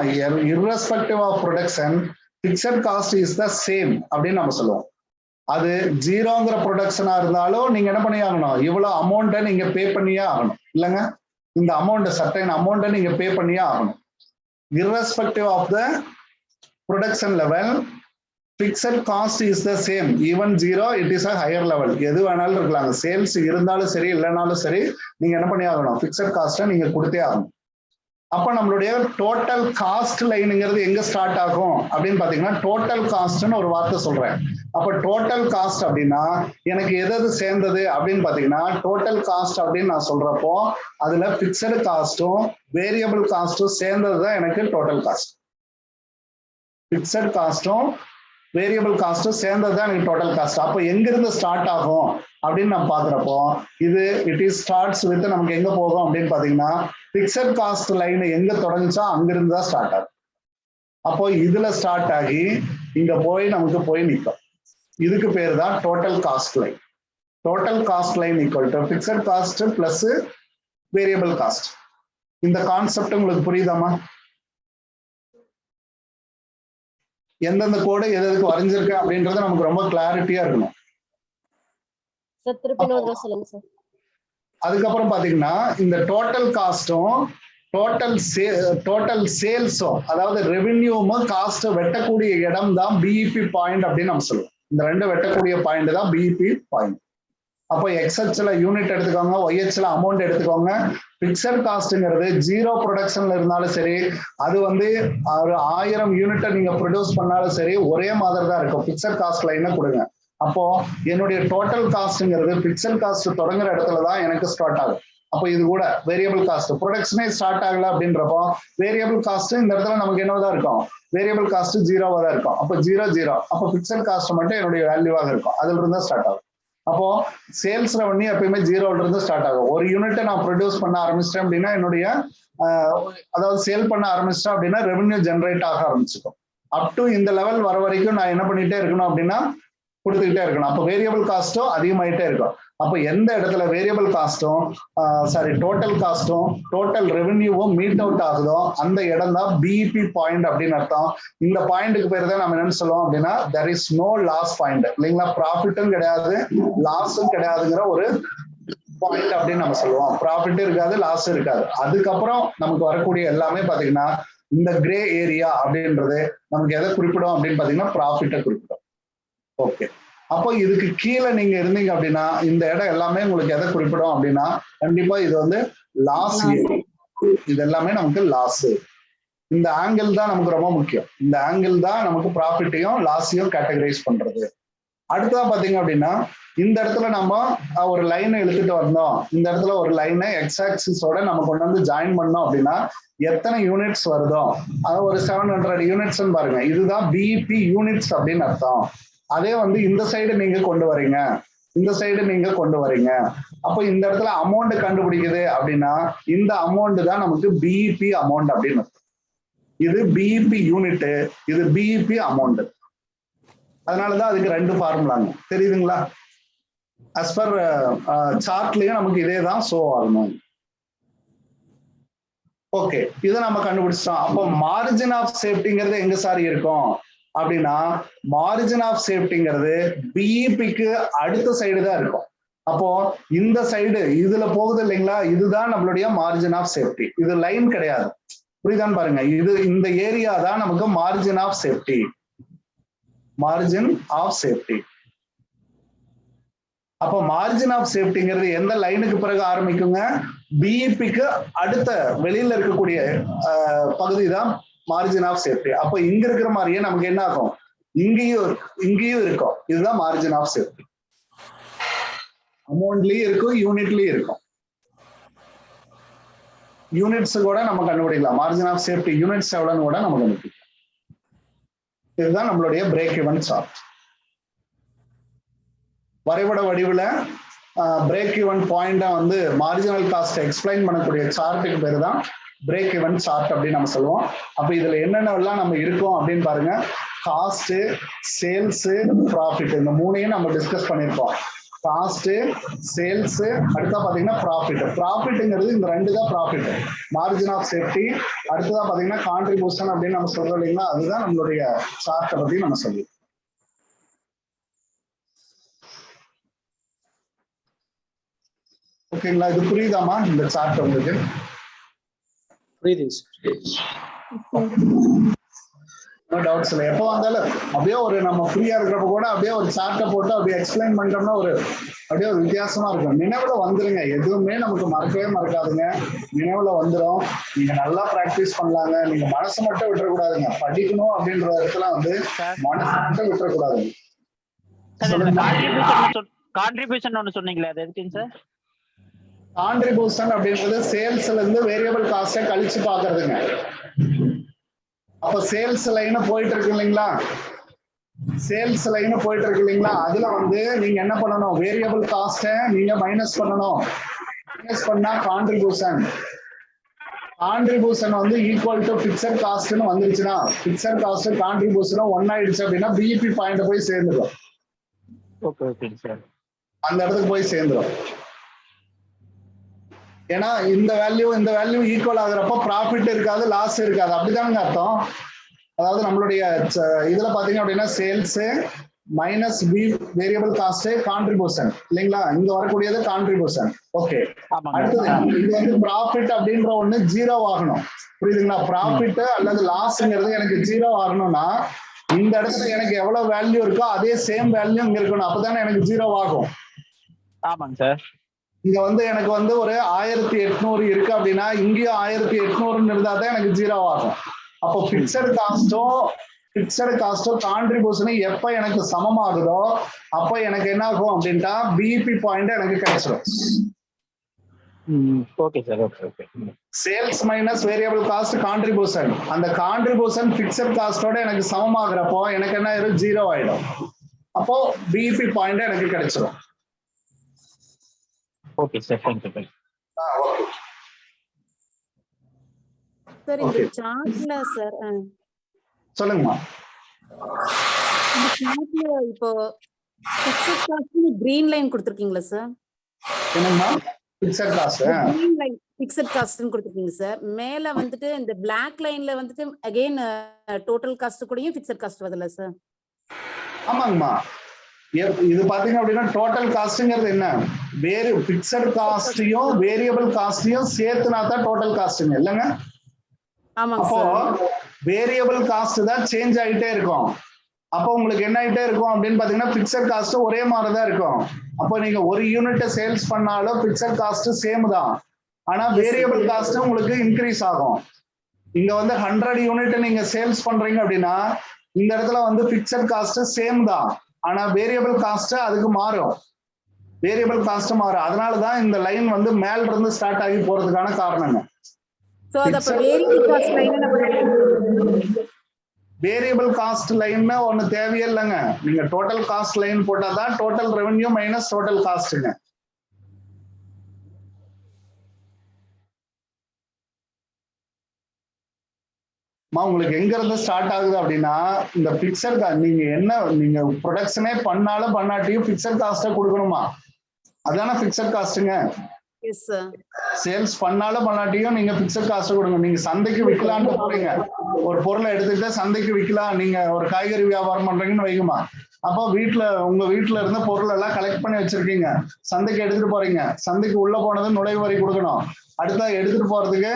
irrespective of production fixed cost is the same அப்படின்னு நம்ம சொல்லுவோம். அது 0ங்கிற ப்ரொடக்ஷனா இருந்தாலும் நீங்க என்ன பண்ணி ஆகணும், இவ்வளவு அமௌண்ட்டை நீங்க பே பண்ணியே ஆகணும். இல்லைங்க, இந்த அமௌண்ட் சர்டைன் அமௌண்ட்டை நீங்க பே பண்ணியே ஆகணும். irrespective of the production level fixed cost is the same. even 0 it is a higher level. எது வேணாலும் இருக்கலாங்க, சேல்ஸ் இருந்தாலும் சரி இல்லைனாலும் சரி நீங்க என்ன பண்ணி ஆகணும், பிக்சட் காஸ்ட்டை நீங்க கொடுத்தே ஆகணும். அப்ப நம்மளுடைய டோட்டல் காஸ்ட் லைனுங்கிறது எங்க ஸ்டார்ட் ஆகும் அப்படின்னு பாத்தீங்கன்னா டோட்டல் காஸ்ட்னு ஒரு வார்த்தை சொல்றேன். அப்ப டோட்டல் காஸ்ட் அப்படின்னா எனக்கு எது சேர்ந்தது அப்படின்னு பாத்தீங்கன்னா டோட்டல் காஸ்ட் அப்படின்னு நான் சொல்றப்போ அதுல பிக்சடு காஸ்டும் வேரியபிள் காஸ்டும் சேர்ந்ததுதான் எனக்கு டோட்டல் காஸ்ட். பிக்சட் காஸ்டும் வேரியபிள் காஸ்டும் சேர்ந்ததுதான் எனக்கு டோட்டல் காஸ்ட். அப்போ எங்கிருந்து ஸ்டார்ட் ஆகும் அப்படின்னு நம்ம பாக்குறப்போ இது இட் இஸ் ஸ்டார்ட்ஸ் வித் நமக்கு எங்க போகும் அப்படின்னு பாத்தீங்கன்னா பிக்சட் காஸ்ட் லைன் எங்க தொடங்குச்சோ அங்கிருந்து தான் ஸ்டார்ட் ஆகும். அப்போ இதுல ஸ்டார்ட் ஆகி இங்க போய் நமக்கு போய் நிற்கும். இதுக்கு பேர் தான் total cost line. Total cost line equal to fixed cost plus variable cost. இந்த கான்செப்ட் உங்களுக்கு புரியுதாமா? எந்தெந்த கோடு எதுக்கு வரைஞ்சிருக்கேன் அப்படின்றது நமக்கு ரொம்ப கிளாரிட்டியா இருக்கணும். அதுக்கப்புறம் பாத்தீங்கன்னா இந்த டோட்டல் காஸ்டும் டோட்டல் சேல்ஸும் அதாவது ரெவென்யூவும் காஸ்ட் வெட்டக்கூடிய இடம் தான் பிஇபி பாயிண்ட் அப்படின்னு நம்ம சொல்லுவோம். இந்த 2 வெட்டக்கூடிய பாயிண்ட் தான் பிஇபி பாயிண்ட். அப்போ எக்ஸ்ஹெச்ல யூனிட் எடுத்துக்கோங்க, ஒய்ஹெச்ல அமௌண்ட் எடுத்துக்கோங்க. பிக்சட் காஸ்ட்ங்கிறது 0 ப்ரொடக்ஷன்ல இருந்தாலும் சரி, அது வந்து ஒரு 1000 யூனிட்டை நீங்க ப்ரொடியூஸ் பண்ணாலும் சரி ஒரே மாதிரி தான் இருக்கும். பிக்சட் காஸ்ட் லைனை கொடுங்க. அப்போ என்னுடைய டோட்டல் காஸ்ட்ங்கிறது பிக்சட் காஸ்ட் தொடங்குற இடத்துல தான் எனக்கு ஸ்டார்ட் ஆகும். அப்போ இது கூட வேரியபிள் காஸ்ட் ப்ரொடக்ஷனே ஸ்டார்ட் ஆகல அப்படின்றப்போ வேரியபிள் காஸ்ட் இந்த இடத்துல நமக்கு என்னதான் இருக்கும், வேரியபிள் காஸ்ட் 0வா தான் இருக்கும். அப்போ 0 அப்போ பிக்சட் காஸ்ட் மட்டும் என்னுடைய வேல்யூவாக இருக்கும். அதுல இருந்தா ஸ்டார்ட் ஆகும். அப்போ சேல்ஸ் ரெவென்யூ எப்பயுமே 0ல இருந்து ஸ்டார்ட் ஆகும். ஒரு யூனிட்டை நான் ப்ரொடியூஸ் பண்ண ஆரம்பிச்சிட்டேன் அப்படின்னா என்னுடைய அதாவது சேல் பண்ண ஆரம்பிச்சிட்டேன் அப்படின்னா ரெவென்யூ ஜென்ரேட் ஆக ஆரம்பிச்சிடும். அப் டு இந்த லெவல் வர வரைக்கும் நான் என்ன பண்ணிட்டே இருக்கணும் அப்படின்னா கொடுத்துக்கிட்டே இருக்கணும். அப்போ வேரியபிள் காஸ்ட்டும் அதிகமாயிட்டே இருக்கும். அப்போ எந்த இடத்துல வேரியபிள் காஸ்ட்டும் டோட்டல் காஸ்ட்டும் டோட்டல் ரெவென்யூவும் மீட் அவுட் ஆகுதோ அந்த இடம் தான் பிஇபி பாயிண்ட் அப்படின்னு அர்த்தம். இந்த பாயிண்ட்டுக்கு பேர் தான் நம்ம என்னன்னு சொல்லுவோம் அப்படின்னா there is no loss point. இல்லைங்களா, ப்ராஃபிட்டும் கிடையாது லாஸும் கிடையாதுங்கிற ஒரு பாயிண்ட் அப்படின்னு நம்ம சொல்லுவோம். ப்ராஃபிட்டும் இருக்காது லாஸும் இருக்காது. அதுக்கப்புறம் நமக்கு வரக்கூடிய எல்லாமே பாத்தீங்கன்னா இந்த கிரே ஏரியா அப்படின்றது நமக்கு எதை குறிப்பிடும் அப்படின்னு பாத்தீங்கன்னா ப்ராஃபிட்டை குறிப்பிடும். ஓகே, அப்போ இதுக்கு கீழே நீங்க இருந்தீங்க அப்படின்னா இந்த இடம் எல்லாமே உங்களுக்கு எதை குறிப்பிடும் அப்படின்னா கண்டிப்பா இது வந்து லாஸ். இது எல்லாமே நமக்கு லாஸ். இந்த ஆங்கிள் தான் நமக்கு ரொம்ப முக்கியம். இந்த ஆங்கிள் தான் நமக்கு ப்ராஃபிட்டையும் லாஸையும் கேட்டகரைஸ் பண்றது. அடுத்ததா பாத்தீங்க அப்படின்னா இந்த இடத்துல நம்ம ஒரு லைனை இழுத்துட்டு வந்தோம். இந்த இடத்துல ஒரு லைனை எக்ஸ் ஆக்சிஸோட நம்ம கொண்டு வந்து ஜாயின் பண்ணோம் அப்படின்னா எத்தனை யூனிட்ஸ் வருதோ அது ஒரு 700 யூனிட்ஸ் பாருங்க. இதுதான் பிஇபி யூனிட்ஸ் அப்படின்னு அர்த்தம். அதே வந்து இந்த சைடு நீங்க கொண்டு வரீங்க, இந்த சைடு நீங்க கொண்டு வரீங்க. அப்போ இந்த இடத்துல அமௌண்ட் கண்டுபிடிக்குது அப்படின்னா இந்த அமௌண்ட் தான் நமக்கு பிஇபி அமௌண்ட் அப்படின்னு அர்த்தம். இது பிஇபி யூனிட், இது பிஇபி அமௌண்ட். அதனாலதான் அதுக்கு 2 ஃபார்முலாங்க. தெரியுதுங்களா? as per சார்ட்லயும் நமக்கு இதே தான் ஷோ ஆகணும். ஓகே, இதை நம்ம கண்டுபிடிச்சிட்டோம். அப்போ மார்ஜின் ஆஃப் சேஃப்டிங்கிறது எங்க சார் இருக்கும் அப்படின்னா, மார்ஜின் ஆஃப் சேஃப்டிங்கிறது பிஇபிக்கு அடுத்த சைடு தான் இருக்கும். அப்போ இந்த சைடு இதுல போகுது இல்லைங்களா, இதுதான் நம்மளுடைய மார்ஜின் ஆஃப் சேஃப்டி. இது லைன் கிடையாது, புரியுதான்னு பாருங்க. இது இந்த ஏரியா தான் நமக்கு margin of safety. Margin of safety. அப்போ மார்ஜின் ஆஃப் சேஃப்டிங்கிறது எந்த லைனுக்கு பிறகு ஆரம்பிக்குங்க? பிஇபிக்கு அடுத்த வெளியில இருக்கக்கூடிய பகுதி தான் மார்ஜின் ஆஃப் சேஃப்டி. அப்போ இங்க இருக்கிற மாதிரியே நமக்கு என்ன ஆகும்? இங்கேயும் இருக்கும். இதுதான் மார்ஜின் ஆஃப் சேஃப்டி. அமௌண்ட்லயும் இருக்கும், யூனிட்லயும் இருக்கும். யூனிட்ஸ் கூட நம்ம கண்டுபிடிக்கலாம். மார்ஜின் ஆஃப் சேஃப்டி யூனிட்ஸ் எவ்வளவுன்னு கூட நம்ம கண்டுபிடிக்கலாம். இதுதான் நம்மளுடைய பிரேக் ஈவன் சார்ட். வரைபட வடிவில் பிரேக் ஈவன் பாயிண்டா வந்து மார்ஜினல் காஸ்ட் எக்ஸ்பிளைன் பண்ணக்கூடிய சார்ட்டுக்கு பேரு தான் பிரேக் ஈவன் சார்ட் அப்படின்னு நம்ம சொல்லுவோம். அப்ப இதுல என்னென்னலாம் நம்ம இருக்கோம் அப்படின்னு பாருங்க. காஸ்ட், சேல்ஸ், ப்ராஃபிட், இந்த 3ஐயும் நம்ம டிஸ்கஸ் பண்ணியிருக்கோம். காஸ்ட், சேல்ஸ், அடுத்தா பாத்தீங்கன்னா ப்ராஃபிட். ப்ராஃபிட்ங்கிறது இந்த 2 தான் ப்ராஃபிட். மார்ஜின் ஆஃப் சேஃப்டி, அடுத்ததா பாத்தீங்கன்னா கான்ட்ரிபியூஷன் அப்படின்னு நம்ம சொல்றோம் இல்லைங்களா, அதுதான் நம்மளுடைய சார்ட்டை பத்தி நம்ம சொல்லுவோம். ஓகேங்களா? இது புரியுதாமா இந்த சார்ட் உங்களுக்கு? புரியுதுங்க நோ டவுட்ஸ் இல்லை. எப்போ வந்தாலும் அப்படியே ஒரு நம்ம ஃப்ரீயா இருக்கிறப்ப கூட அப்படியே ஒரு சார்ட்டை போட்டு அப்படியே எக்ஸ்பிளைன் பண்ணிட்டோம்னா அப்படியே ஒரு வித்தியாசமா இருக்கும். நினைவுல வந்துருங்க, எதுவுமே நமக்கு மறக்கவே மறக்காதுங்க. நினைவுல வந்துடும். நீங்க நல்லா பிராக்டிஸ் பண்ணலாங்க. நீங்க மனசு மட்டும் விட்டுறக்கூடாதுங்க. படிக்கணும் அப்படின்ற இடத்துல வந்து மனசு மட்டும் விட்டுறக்கூடாதுங்க. கான்ட்ரிபியூஷன் ஒன்னு சொன்னீங்களே, அது எதுக்குங்க சார்? கான்ட்ரிபியூஷன் அப்படின்றது சேல்ஸ்ல இருந்து வேரியபிள் காஸ்டை கழிச்சு பாக்குறதுங்க. அப்ப சேல்ஸ் லைன் போயிட்டு இருக்கு இல்லைங்களா, சேல்ஸ் லைன் போயிட்டு இருக்கு இல்லைங்களா, அதுல வந்து நீங்க என்ன பண்ணணும்? வேரியபிள் காஸ்ட நீங்க மைனஸ் பண்ணணும். மைனஸ் பண்ணா கான்ட்ரிபியூஷன். கான்ட்ரிபியூஷன் வந்து ஈக்குவல் டு பிக்சட் காஸ்ட்னு வந்துருச்சுன்னா, பிக்சட் காஸ்ட் கான்ட்ரிபியூஷனும் ஒன்னாயிடுச்சு அப்படின்னா பிஇபி பாயிண்ட் போய் சேர்ந்துடும். அந்த இடத்துக்கு போய் சேர்ந்துடும். ஏன்னா இந்த வேல்யூ ஈக்குவல் ஆகுறப்ப ப்ராஃபிட் இருக்காது, லாஸ் இருக்காது. அப்படிதானுங்க அர்த்தம். அதாவது நம்மளுடைய இதுல பாத்தீங்க அப்படின்னா sales minus B variable cost contribution இல்லைங்களா, இங்க வரக்கூடியது கான்ட்ரிபியூஷன். ஓகே, அடுத்தது இது வந்து ப்ராஃபிட் அப்படின்ற ஒண்ணு 0 ஆகணும். புரியுதுங்களா? ப்ராஃபிட் அல்லது லாஸ்ங்கிறது எனக்கு 0 ஆகணும்னா இந்த இடத்துல எனக்கு எவ்வளவு வேல்யூ இருக்கோ அதே சேம் வேல்யூ இங்க இருக்கணும். அப்பதானே எனக்கு 0 ஆகும். ஆமாங்க சார். இங்க வந்து எனக்கு வந்து ஒரு 1800 இருக்கு அப்படின்னா இங்கேயும் 1800 இருந்தா தான் எனக்கு 0 ஆகும். அப்போ பிக்சட் காஸ்டும் கான்ட்ரிபியூஷனும் எப்ப எனக்கு சமமாகுதோ அப்ப எனக்கு என்ன ஆகும் அப்படின்ட்டா பிஇபி பாயிண்ட் எனக்கு கிடைச்சிடும். Okay sir. Okay. Sales minus variable cost contribution, அந்த கான்ட்ரிபியூஷன் பிக்சட் காஸ்டோட எனக்கு சமமாகறப்போ எனக்கு என்ன ஆயிடும்? 0 ஆயிடும். அப்போ பிஇபி பாயிண்ட் எனக்கு கிடைச்சிடும். Okay sir. Thank you. Okay sir, இந்த சார்ட்ல சார் சொல்லுங்கம்மா. இந்த சார்ட்ல இப்போ பிக்சட் காஸ்ட்னு கிரீன் லைன் கொடுத்திருக்கீங்களா சார்? என்னங்கம்மா? Fixed cost green line fixed காஸ்ட்னு கொடுத்திருக்கீங்க சார். மேல வந்துட்டு இந்த பிளாக் லைன்ல வந்துட்டு அகைன் டோட்டல் காஸ்ட் கூடயும் பிக்சட் காஸ்ட் வருதுல்ல சார்? ஆமாங்கம்மா. இது பாத்தீங்க அப்படின்னா டோட்டல் காஸ்ட்ங்கிறது என்ன? பிக்சட் காஸ்டையும் வேரியபிள் காஸ்டையும் சேர்த்துனா தான் டோட்டல் காஸ்ட்ங்க இல்லைங்க. அப்போ வேரியபிள் காஸ்ட் தான் சேஞ்ச் ஆகிட்டே இருக்கும். அப்போ உங்களுக்கு என்ன ஆகிட்டே இருக்கும் அப்படின்னு பாத்தீங்கன்னா பிக்சட் காஸ்ட் ஒரே மாதிரி தான் இருக்கும். அப்போ நீங்க ஒரு யூனிட் சேல்ஸ் பண்ணாலும் பிக்சட் காஸ்ட் சேம் தான். ஆனா வேரியபிள் காஸ்ட் உங்களுக்கு இன்க்ரீஸ் ஆகும். இங்க வந்து 100 யூனிட் நீங்க சேல்ஸ் பண்றீங்க அப்படின்னா இந்த இடத்துல வந்து பிக்சட் காஸ்ட் சேம் தான். ஆனா வேரியபிள் காஸ்ட் அதுக்கு மாறும். வேரியபிள் காஸ்ட் மாறும். அதனாலதான் இந்த லைன் வந்து மேல இருந்து ஸ்டார்ட் ஆகி போறதுக்கான காரணங்க. வேரியபிள் காஸ்ட் லைன் ஒண்ணு தேவையே இல்லைங்க. நீங்க டோட்டல் காஸ்ட் லைன் போட்டாதான் டோட்டல் ரெவென்யூ மைனஸ் டோட்டல் காஸ்ட்ங்க. உங்களுக்கு எங்க இருந்து ஸ்டார்ட் ஆகுது அப்படின்னா இந்த பிக்சர் நீங்க என்ன நீங்க ப்ரொடக்ஷனே பண்ணாலும் பண்ணாட்டியும் பிக்சர் காஸ்ட கொடுக்கணுமா? அதான பிக்சர் காஸ்ட்டுங்க. Yes sir. சேல்ஸ் பண்ணாலும் பண்ணாட்டியும் நீங்க பிக்சர் காஸ்ட் கொடுங்க. நீங்க சந்தைக்கு விற்கலான்னு போறீங்க, ஒரு பொருளை எடுத்துக்கிட்டு சந்தைக்கு விற்கலாம். நீங்க ஒரு காய்கறி வியாபாரம் பண்றீங்கன்னு வைக்குமா, அப்போ உங்க வீட்டுல இருந்த பொருள் எல்லாம் கலெக்ட் பண்ணி வச்சிருக்கீங்க, சந்தைக்கு எடுத்துட்டு போறீங்க. சந்தைக்கு உள்ள போனது நுழைவு வரி கொடுக்கணும். அடுத்தா எடுத்துட்டு போறதுக்கு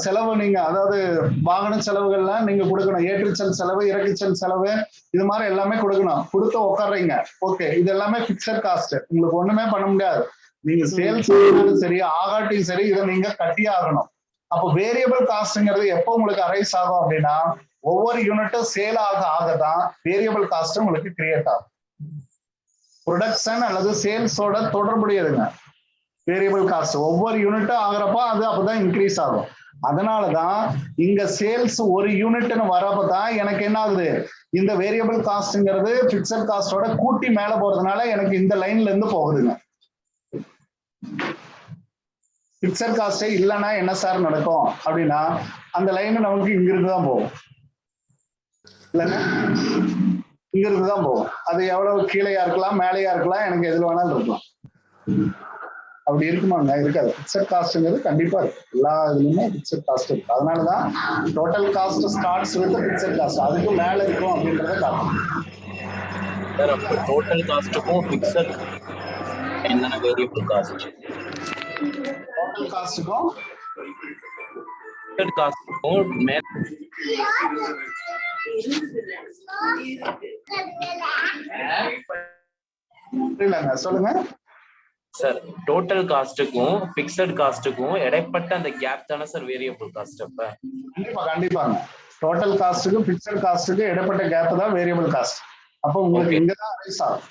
செலவு, நீங்க அதாவது வாகன செலவுகள்லாம் நீங்க கொடுக்கணும். ஏற்றுச்சல் செலவு, இறக்குச்சல் செலவு, இது மாதிரி எல்லாமே கொடுக்கணும். கொடுத்து உட்காடுறீங்க. ஓகே, இது எல்லாமே பிக்சட் காஸ்ட். உங்களுக்கு ஒண்ணுமே பண்ண முடியாது. நீங்க சேல்ஸ் சரி ஆகாட்டியும் சரி இதை நீங்க கட்டியே ஆகணும். அப்போ வேரியபிள் காஸ்ட்ங்கிறது எப்போ உங்களுக்கு அரைஸ் ஆகும் அப்படின்னா ஒவ்வொரு யூனிட்டும் சேல் ஆகதான் வேரியபிள் காஸ்ட் உங்களுக்கு கிரியேட் ஆகும். ப்ரொடக்ஷன் அல்லது சேல்ஸோட தொடர்புடையதுங்க வேரியபிள் காஸ்ட். ஒவ்வொரு யூனிட்டும் ஆகிறப்ப அது அப்பதான் இன்க்ரீஸ் ஆகும். அதனாலதான் இங்க சேல்ஸ் ஒரு யூனிட்னு வரப்பதான் எனக்கு என்ன ஆகுது, இந்த வேரியபிள் காஸ்ட்ங்கிறது பிக்சட் காஸ்டோட கூட்டி மேல போறதுனால எனக்கு இந்த லைன்ல இருந்து போகுதுங்க. பிக்சட் காஸ்டே இல்லைன்னா என்ன சார் நடக்கும் அப்படின்னா அந்த லைன் நமக்கு இங்க இருந்துதான் போகும், இல்லைன்னா இங்க இருந்துதான் போகும். அது எவ்வளவு கீழையா இருக்கலாம் மேலையா இருக்கலாம், எனக்கு எதுல வேணாலும் இருக்கலாம். அப்படி இருக்குமாங்க? இருக்காது. பிக்சட் காஸ்ட்ங்கிறது கண்டிப்பா இருக்கு. எல்லா இதுலயுமே பிக்சட் காஸ்ட் இருக்கு. அதனாலதான் total cost starts with fixed cost. அதுக்கு மேல இருக்கும் அப்படின்றத காரணம். சார் அப்போ டோட்டல் காஸ்ட்டுக்கும் பிக்சட் என்னென்ன வேரியபிள் காஸ்ட்? டோட்டல் காஸ்ட்டுக்கும் பிக்சட் காஸ்ட்டுக்கும் இல்லைங்க, சொல்லுங்க சார். டோட்டல் காஸ்ட்டுக்கும் பிக்சட் காஸ்ட்டுக்கும் இடைப்பட்ட அந்த கேப் தானே சார் வேரியபிள் காஸ்ட்? அப்ப கண்டிப்பா கண்டிப்பாங்க. டோட்டல் காஸ்ட்டுக்கும் பிக்சட் காஸ்ட்டுக்கும் இடைப்பட்ட கேப் தான் வேரியபிள் காஸ்ட். அப்போ உங்களுக்கு இங்கதான் அரைஸ் ஆகும்.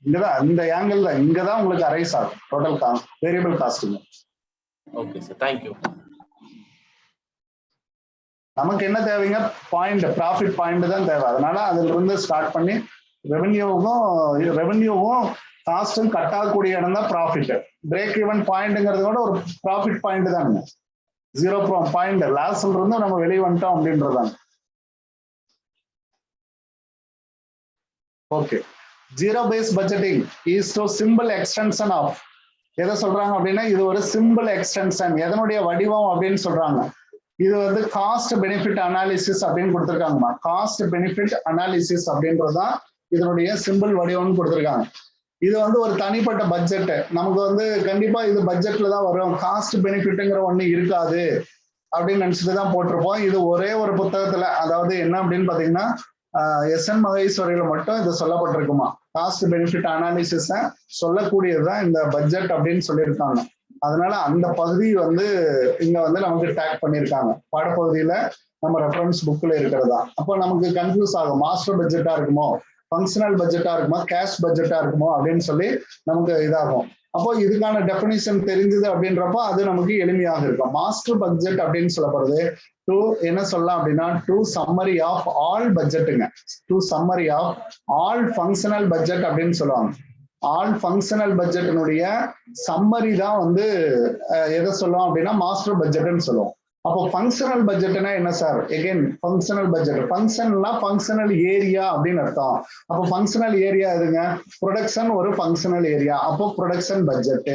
இங்கதான் இந்த ஆங்கிள் தான் இங்கதான் உங்களுக்கு அரைஸ் ஆகும் டோட்டல் காஸ்ட் வேரியபிள் காஸ்ட்டுங்க. Okay sir, thank you. நமக்கு என்ன தேவைங்க? பாயிண்ட், ப்ராஃபிட் பாயிண்ட் தான் தேவை. அதனால அதுல இருந்து ஸ்டார்ட் பண்ணி ரெவென்யூவும் காஸ்டும் கட் ஆகக்கூடிய இடம் தான் ப்ராஃபிட். பிரேக் ஈவன் பாயிண்ட்ங்கிறது கூட ஒரு ப்ராஃபிட் பாயிண்ட் தானுங்க. 0 பாயிண்ட் லாஸ்ல இருந்து நம்ம வெளியே வந்துட்டோம் அப்படின்றதாங்க. Okay, zero base budgeting is to simple extension of, எதை சொல்றாங்க அப்படின்னா இது ஒரு சிம்பிள் எக்ஸ்டென்ஷன். எதனுடைய வடிவம் அப்படின்னு சொல்றாங்க, இது வந்து காஸ்ட் பெனிஃபிட் அனாலிசிஸ் அப்படின்னு கொடுத்துருக்காங்கம்மா. காஸ்ட் பெனிஃபிட் அனாலிசிஸ் அப்படின்றதுதான் இதனுடைய சிம்பிள் வடிவம்னு கொடுத்துருக்காங்க. இது வந்து ஒரு தனிப்பட்ட பட்ஜெட். நமக்கு வந்து கண்டிப்பா இது பட்ஜெட்ல தான் வரும், காஸ்ட் பெனிஃபிட்ங்கிற ஒண்ணு இருக்காது அப்படின்னு நினைச்சிட்டு தான் போட்டிருப்போம். இது ஒரே ஒரு புத்தகத்துல, அதாவது என்ன அப்படின்னு பாத்தீங்கன்னா எஸ்என் மகேஸ்வரியில மட்டும் இது சொல்லப்பட்டிருக்குமா. காஸ்ட் பெனிஃபிட் அனாலிசிஸ சொல்லக்கூடியதுதான் இந்த பட்ஜெட் அப்படின்னு சொல்லியிருக்காங்க. அதனால அந்த பகுதி வந்து இங்க வந்து நமக்கு டேக் பண்ணியிருக்காங்க பாடப்பகுதியில, நம்ம ரெஃபரன்ஸ் புக்ல இருக்கிறதா. அப்போ நமக்கு கன்ஃபியூஸ் ஆகும், மாஸ்டர் பட்ஜெட்டா இருக்குமோ, ஃபங்க்ஷனல் பட்ஜெட்டா இருக்குமோ, கேஷ் பட்ஜெட்டா இருக்குமோ அப்படின்னு சொல்லி நமக்கு இதாகும். அப்போ இதுக்கான டெஃபினிஷன் தெரிஞ்சது அப்படின்றப்போ அது நமக்கு எளிமையாக இருக்கும். மாஸ்டர் பட்ஜெட் அப்படின்னு சொல்லப்படுறது டு என்ன சொல்லலாம் அப்படின்னா டு சம்மரி ஆஃப் ஆல் பட்ஜெட்டுங்க, to summary of all functional budget அப்படின்னு சொல்லுவாங்க. ஆல் ஃபங்க்ஷனல் பட்ஜெட்டினுடைய சம்மரி தான் வந்து எதை சொல்லுவோம் அப்படின்னா மாஸ்டர் பட்ஜெட்னு சொல்லுவோம். அப்போ ஃபங்க்ஷனல் பட்ஜெட்னா என்ன சார்? எகைன் ஃபங்க்ஷனல் பட்ஜெட், ஃபங்க்ஷன்னா ஃபங்க்ஷனல் ஏரியா அப்படின்னு அர்த்தம். அப்போ ஃபங்க்ஷனல் ஏரியா எதுங்க? ப்ரொடக்ஷன் ஒரு ஃபங்க்ஷனல் ஏரியா, அப்போ ப்ரொடக்ஷன் பட்ஜெட்.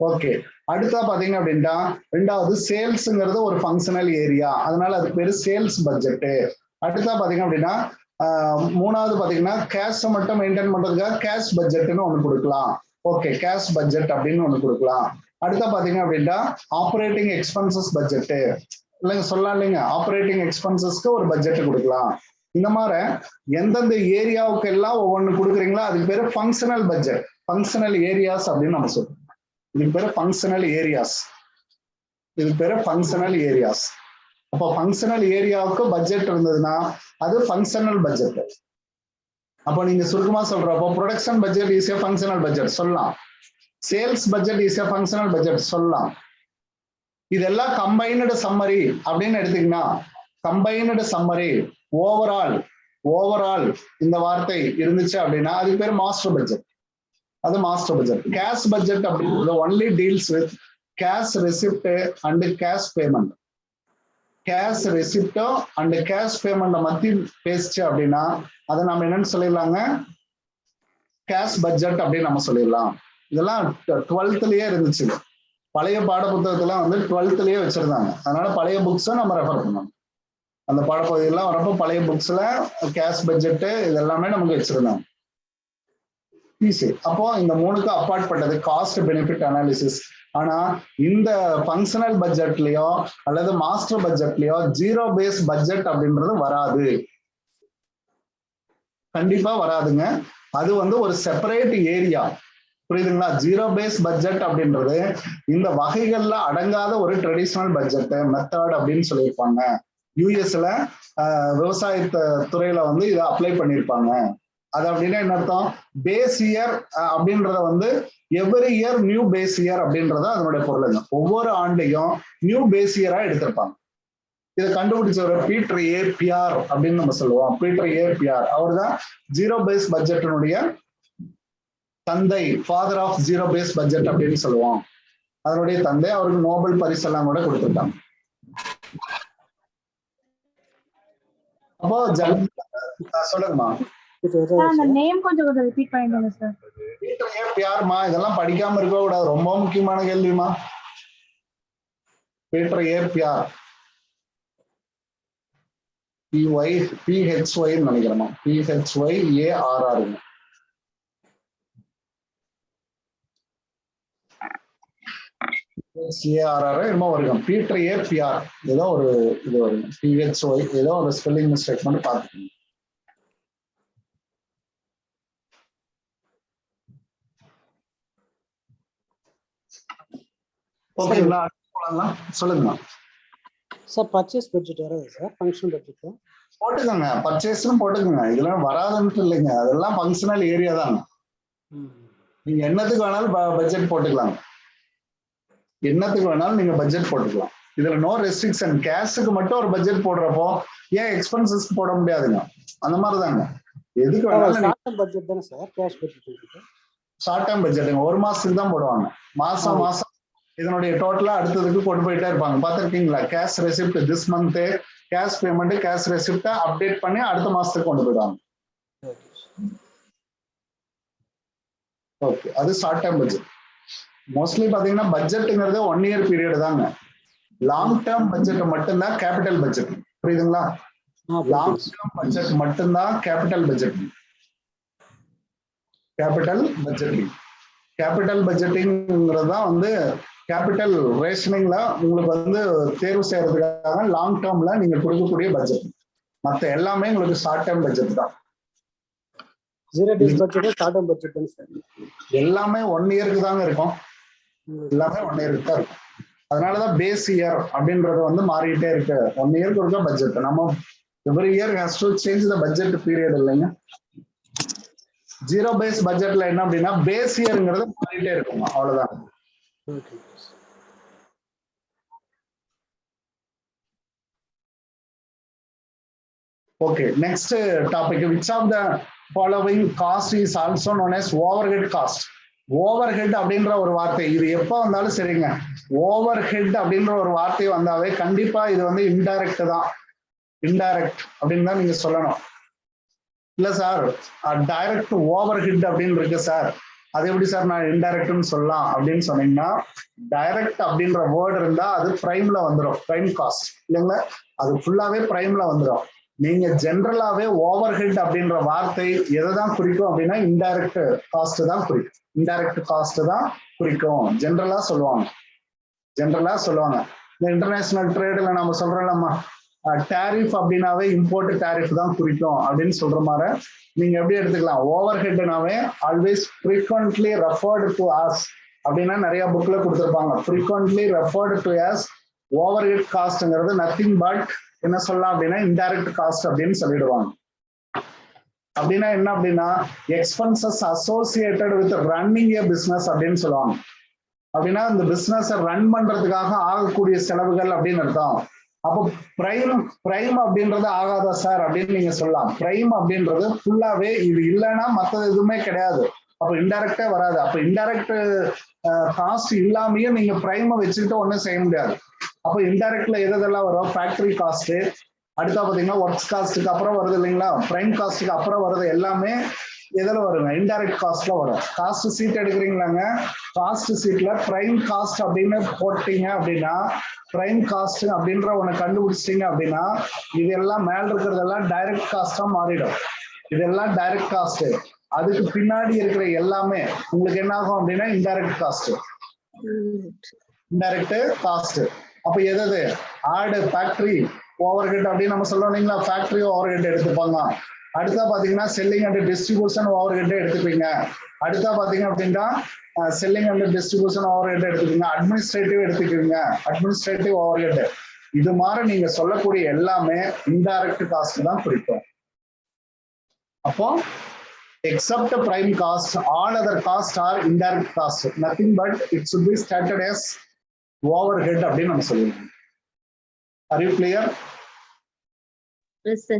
ஓகே, அடுத்தா பாத்தீங்க அப்படின்னா ரெண்டாவது சேல்ஸ்ங்கிறது ஒரு ஃபங்க்ஷனல் ஏரியா, அதனால அதுக்கு பேரு சேல்ஸ் பட்ஜெட். அடுத்தா பாத்தீங்க அப்படின்னா மூணாவது பாத்தீங்கன்னா கேஷ் மட்டும் மெயின்டைன் பண்றதுக்காக கேஷ் பட்ஜெட்னு ஒண்ணு கொடுக்கலாம். ஓகே, கேஷ் பட்ஜெட் அப்படின்னு ஒண்ணு கொடுக்கலாம். அடுத்தா பாத்தீங்க அப்படின்னா ஆப்ரேட்டிங் எக்ஸ்பென்சஸ் பட்ஜெட் இல்லைங்க, சொல்லலாம் இல்லைங்க, ஆப்ரேட்டிங் எக்ஸ்பென்சஸ்க்கு ஒரு பட்ஜெட் கொடுக்கலாம். இந்த மாதிரி எந்தெந்த ஏரியாவுக்கு எல்லாம் ஒவ்வொன்று கொடுக்குறீங்களோ அதுக்கு பேரு ஃபங்க்ஷனல் பட்ஜெட், ஃபங்க்ஷனல் ஏரியாஸ் அப்படின்னு நம்ம சொல்றோம். இதுக்கு பேரு ஃபங்க்ஷனல் ஏரியாஸ், இதுக்கு பேரு ஃபங்க்ஷனல் ஏரியாஸ். அப்போ ஃபங்க்ஷனல் ஏரியாவுக்கு பட்ஜெட் இருந்ததுன்னா அது ஃபங்க்ஷனல் பட்ஜெட். அப்போ நீங்க சுருக்கமா சொல்றப்போ production budget is a functional budget சொல்லலாம், sales budget is a functional budget சொல்லலாம். இதெல்லாம் கம்பைன்டு சம்மரி அப்படின்னு எடுத்தீங்கன்னா கம்பைன்டு சம்மரி ஓவரால் இந்த வார்த்தை இருந்துச்சு அப்படின்னா அதுக்கு பேர் மாஸ்டர் பட்ஜெட், அது மாஸ்டர் பட்ஜெட். கேஷ் பட்ஜெட் அப்படிங்கிறது only deals with cash receipt and cash payment. Cash ரெசிப்டோ அண்ட் கேஷ் பேமெண்ட் மத்தி பேசிச்சு அப்படின்னா அதை நம்ம என்னன்னு சொல்லிடலாங்க, கேஷ் பட்ஜெட் அப்படின்னு நம்ம சொல்லிடலாம். இதெல்லாம் 12th இருந்துச்சு. பழைய பாட புத்தகத்துல வந்து 12th வச்சிருந்தாங்க. அதனால பழைய புக்ஸை நம்ம ரெஃபர் பண்ணணும். அந்த பாடப்பகுதியெல்லாம் வரப்போ பழைய புக்ஸ்ல கேஷ் பட்ஜெட்டு இதெல்லாமே நமக்கு வச்சிருந்தாங்க. ஈஸி. அப்போ இந்த 3க்கு அப்பாற்பட்டது காஸ்ட் பெனிஃபிட் அனாலிசிஸ். ஆனா இந்த ஃபங்க்ஷனல் பட்ஜெட்லயோ அல்லது மாஸ்டர் பட்ஜெட்லயோ ஜீரோ பேஸ் பட்ஜெட் அப்படின்றது வராது, கண்டிப்பா வராதுங்க. அது வந்து ஒரு செப்பரேட் ஏரியா, புரியுதுங்களா? ஜீரோ பேஸ் பட்ஜெட் அப்படின்றது இந்த வகைகள்ல அடங்காத ஒரு ட்ரெடிஷனல் பட்ஜெட் மெத்தட் அப்படின்னு சொல்லியிருப்பாங்க. யூஎஸ்ல விவசாய துறையில வந்து இதை அப்ளை பண்ணியிருப்பாங்க. அது அப்படின்னா என்ன அர்த்தம்? பேஸ் இயர் அப்படின்றத வந்து every year new base year அப்படின்றத அதனுடைய பொருள். ஒவ்வொரு ஆண்டையும் நியூ பேஸ் இயரா எடுத்திருப்பாங்க. இதை கண்டுபிடிச்சவர் பீட்டர் ஏ பியார் அப்படின்னு நம்ம சொல்லுவோம். பீட்டர் ஏ பியார் அவர் தான் ஜீரோ பேஸ் பட்ஜெட்டினுடைய தந்தை, father of zero base budget அப்படின்னு சொல்லுவோம். அதனுடைய தந்தை. அவருக்கு நோபல் பரிசெல்லாம் கூட கொடுத்துருக்காங்க. அப்போ சொல்லுங்கம்மா. அந்த நேம் கொஞ்சம் ரிப்பீட் பண்ணிடுங்க சார். பீட்டர் ஏ பியார்மா, இதெல்லாம் படிக்காம இருக்க கூடாது, ரொம்ப முக்கியமான கேள்விமா. பீட்டர் ஏ பியார், PHY நினைக்கிறேன், PHYARR. என்னமோ வருங்க. பீட்டர் ஏ பியார் ஏதோ ஒரு இது வருங்க. PHY ஏதோ ஒரு ஸ்பெல்லிங் மிஸ்டேக் மட்டும் பார்த்துக்கோங்க. ஓகேங்களா? சொல்லுங்கம்மா சார். பர்ச்சேஸ் பட்ஜெட் வராது சார், ஃபங்க்ஷனல் பட்ஜெட் போட்டுக்கோங்க. பர்ச்சேஸ்னு போட்டுக்கோங்க. இதெல்லாம் வராதுன்னு இல்லைங்க, அதெல்லாம் ஃபங்க்ஷனல் ஏரியா தாங்க. நீங்க என்னத்துக்கு வேணாலும் பட்ஜெட் போட்டுக்கலாம், என்னத்துக்கு வேணாலும் நீங்க பட்ஜெட் போட்டுக்கலாம். இதுல நோ ரெஸ்ட்ரிக்ஷன். கேஷுக்கு மட்டும் ஒரு பட்ஜெட் போடுறப்போ ஏன் எக்ஸ்பென்சஸ்க்கு போட முடியாதுங்க? அந்த மாதிரி தாங்க. எதுக்கு வேணாலும் பட்ஜெட் தானே sir cash budget. Short term பட்ஜெட்டுங்க, ஒரு மாசத்துக்கு தான் போடுவாங்க. மாசம் மாசம் இதனுடைய டோட்டலா அடுத்ததுக்கு கொண்டு போயிட்டே இருப்பாங்க. பார்த்துருக்கீங்களா? Cash receipt this month, cash payment, cash ரெசிப்ட அப்டேட் பண்ணி அடுத்த மாசத்துக்கு கொண்டு போயிடுவாங்க. ஓகே, அது ஷார்ட் டேர்ம் பட்ஜெட். மோஸ்ட்லி பாத்தீங்கன்னா பட்ஜெட்டுங்கிறது 1 year பீரியட் தாங்க. லாங் டேர்ம் பட்ஜெட் மட்டும்தான் கேபிட்டல் பட்ஜெட், புரியுதுங்களா? லாங் டேர்ம் பட்ஜெட் மட்டும்தான் capital budget. Capital budgeting, capital பட்ஜெட்டிங்கிறது தான் வந்து கேபிட்டல் ரேஷனிங்ல உங்களுக்கு வந்து தேர்வு செய்யறதுக்காக லாங் டேர்ம்ல நீங்க கொடுக்கக்கூடிய பட்ஜெட். மற்ற எல்லாமே உங்களுக்கு ஷார்ட் டேர்ம் பட்ஜெட் தான். Zero base budget short term budget தான் சார். எல்லாமே 1 yearக்கு தாங்க இருக்கும். எல்லாமே 1 yearக்கு தான் இருக்கும். அதனாலதான் பேஸ் இயர் அப்படின்றது வந்து மாறிக்கிட்டே இருக்கு. 1 yearக்கு இருக்க பட்ஜெட் நம்ம every year has to change the budget period இல்லைங்க. ஜீரோ பேஸ் பட்ஜெட்ல என்ன அப்படின்னா பேஸ் இயர்ங்கிறது மாறிட்டே இருக்கும், அவ்வளவுதான். Okay, next topic. Which of the following cost is also known as overhead cost? Overhead அப்படின்ற ஒரு வார்த்தை இது எப்ப வந்தாலும் சரிங்க. ஓவர்ஹெட் அப்படின்ற ஒரு வார்த்தை வந்தாவே கண்டிப்பா இது வந்து இன்டைரக்ட் தான். இன்டைரக்ட் அப்படின்னு தான் நீங்க சொல்லணும். இல்ல சார் டைரக்ட் ஓவர்ஹெட் அப்படின்னு இருக்கு சார், அது எப்படி சார் நான் இன்டைரக்ட்னு சொல்லலாம் அப்படின்னு சொன்னீங்கன்னா, டைரக்ட் அப்படின்ற வேர்டு இருந்தா அது பிரைம்ல வந்துடும், பிரைம் காஸ்ட் இல்லைங்களா? அது ஃபுல்லாவே பிரைம்ல வந்துடும். நீங்க ஜென்ரலாவே ஓவர்ஹெட் அப்படின்ற வார்த்தை எதை தான் குறிக்கும் அப்படின்னா இன்டைரக்ட் காஸ்ட் தான் குறிக்கும். இன்டைரக்ட் காஸ்ட் தான் குறிக்கும் ஜென்ரலா சொல்லுவாங்க. ஜென்ரலா சொல்லுவாங்க. இந்த இன்டர்நேஷனல் ட்ரேட்ல நம்ம சொல்றோம்லம்மா, டேரிஃப் அப்படின்னாவே இம்போர்ட் டேரிஃப் தான் குறிக்கும் அப்படின்னு சொல்ற மாதிரி நீங்க எப்படி எடுத்துக்கலாம்? ஓவர் ஹெட்னாவே always frequently referred to as அப்படின்னா நிறைய புக்ல கொடுத்துருப்பாங்க. Frequently referred to as over head காஸ்ட்ங்கிறது நத்திங் பட் என்ன சொல்லலாம் அப்படின்னா இன்டைரக்ட் காஸ்ட் அப்படின்னு சொல்லிடுவாங்க. அப்படின்னா என்ன அப்படின்னா expenses associated with running A business அப்படின்னு சொல்லுவாங்க. அப்படின்னா இந்த பிசினஸ் ரன் பண்றதுக்காக ஆகக்கூடிய செலவுகள் அப்படின்னு அர்த்தம். அப்போ பிரைம் அப்படின்றது ஆகாதா சார் அப்படின்னு நீங்க சொல்லலாம். பிரைம் அப்படின்றது ஃபுல்லாவே இது இல்லைன்னா மற்றது எதுவுமே கிடையாது. அப்ப இன்டைரக்டே வராது. அப்ப இன்டைரக்ட் காஸ்ட் இல்லாமயே நீங்க பிரைமை வச்சுக்கிட்டு ஒன்றும் செய்ய முடியாது. அப்ப இன்டைரக்ட்ல எதெல்லாம் வரும்? ஃபேக்டரி காஸ்ட், அடுத்தா பாத்தீங்கன்னா ஒர்க்ஸ் காஸ்ட்டுக்கு அப்புறம் வருது இல்லைங்களா, பிரைம் காஸ்ட்டுக்கு அப்புறம் வருது எல்லாமே எதில் வருங்க? இன்டைரக்ட் காஸ்ட்ல வரும். காஸ்ட் சீட் எடுக்கிறீங்களாங்க, காஸ்ட் சீட்ல பிரைம் காஸ்ட் அப்படின்னு போட்டீங்க அப்படின்னா, பிரைம் காஸ்ட் அப்படின்ற ஒண்ணு கண்டுபிடிச்சிட்டீங்க அப்படின்னா இதெல்லாம் மேல இருக்கிறதெல்லாம் டைரக்ட் காஸ்டா மாறிடும். இதெல்லாம் டைரக்ட் காஸ்ட். அதுக்கு பின்னாடி இருக்கிற எல்லாமே உங்களுக்கு என்ன ஆகும் அப்படின்னா இன்டைரக்ட் காஸ்ட். Indirect cost. அப்ப எது? ஆடு, ஃபேக்டரி ஓவர் ஹெட் அப்படின்னு நம்ம சொல்றோம் இல்லைங்களா, ஃபேக்டரி ஓவர் ஹெட் எடுத்துப்பாங்க. அடுத்தா பாத்தீங்கன்னா selling and distribution over head எடுத்துப்பீங்க. அடுத்தா பாத்தீங்க அப்படின்னா selling and distribution over head எடுத்துக்கீங்க. அட்மினிஸ்ட்ரேட்டிவ் எடுத்துக்கீங்க, அட்மினிஸ்ட்ரேட்டிவ் ஓவர் ஹெட். இது மாதிரி நீங்க சொல்லக்கூடிய எல்லாமே இன்டைரக்ட் காஸ்ட் தான் குறிக்கும். அப்போ except prime cost, all other costs are indirect cost. Nothing but it should be stated as overhead அப்படின்னு நம்ம சொல்லுவோம். Are you clear? Yes, sir.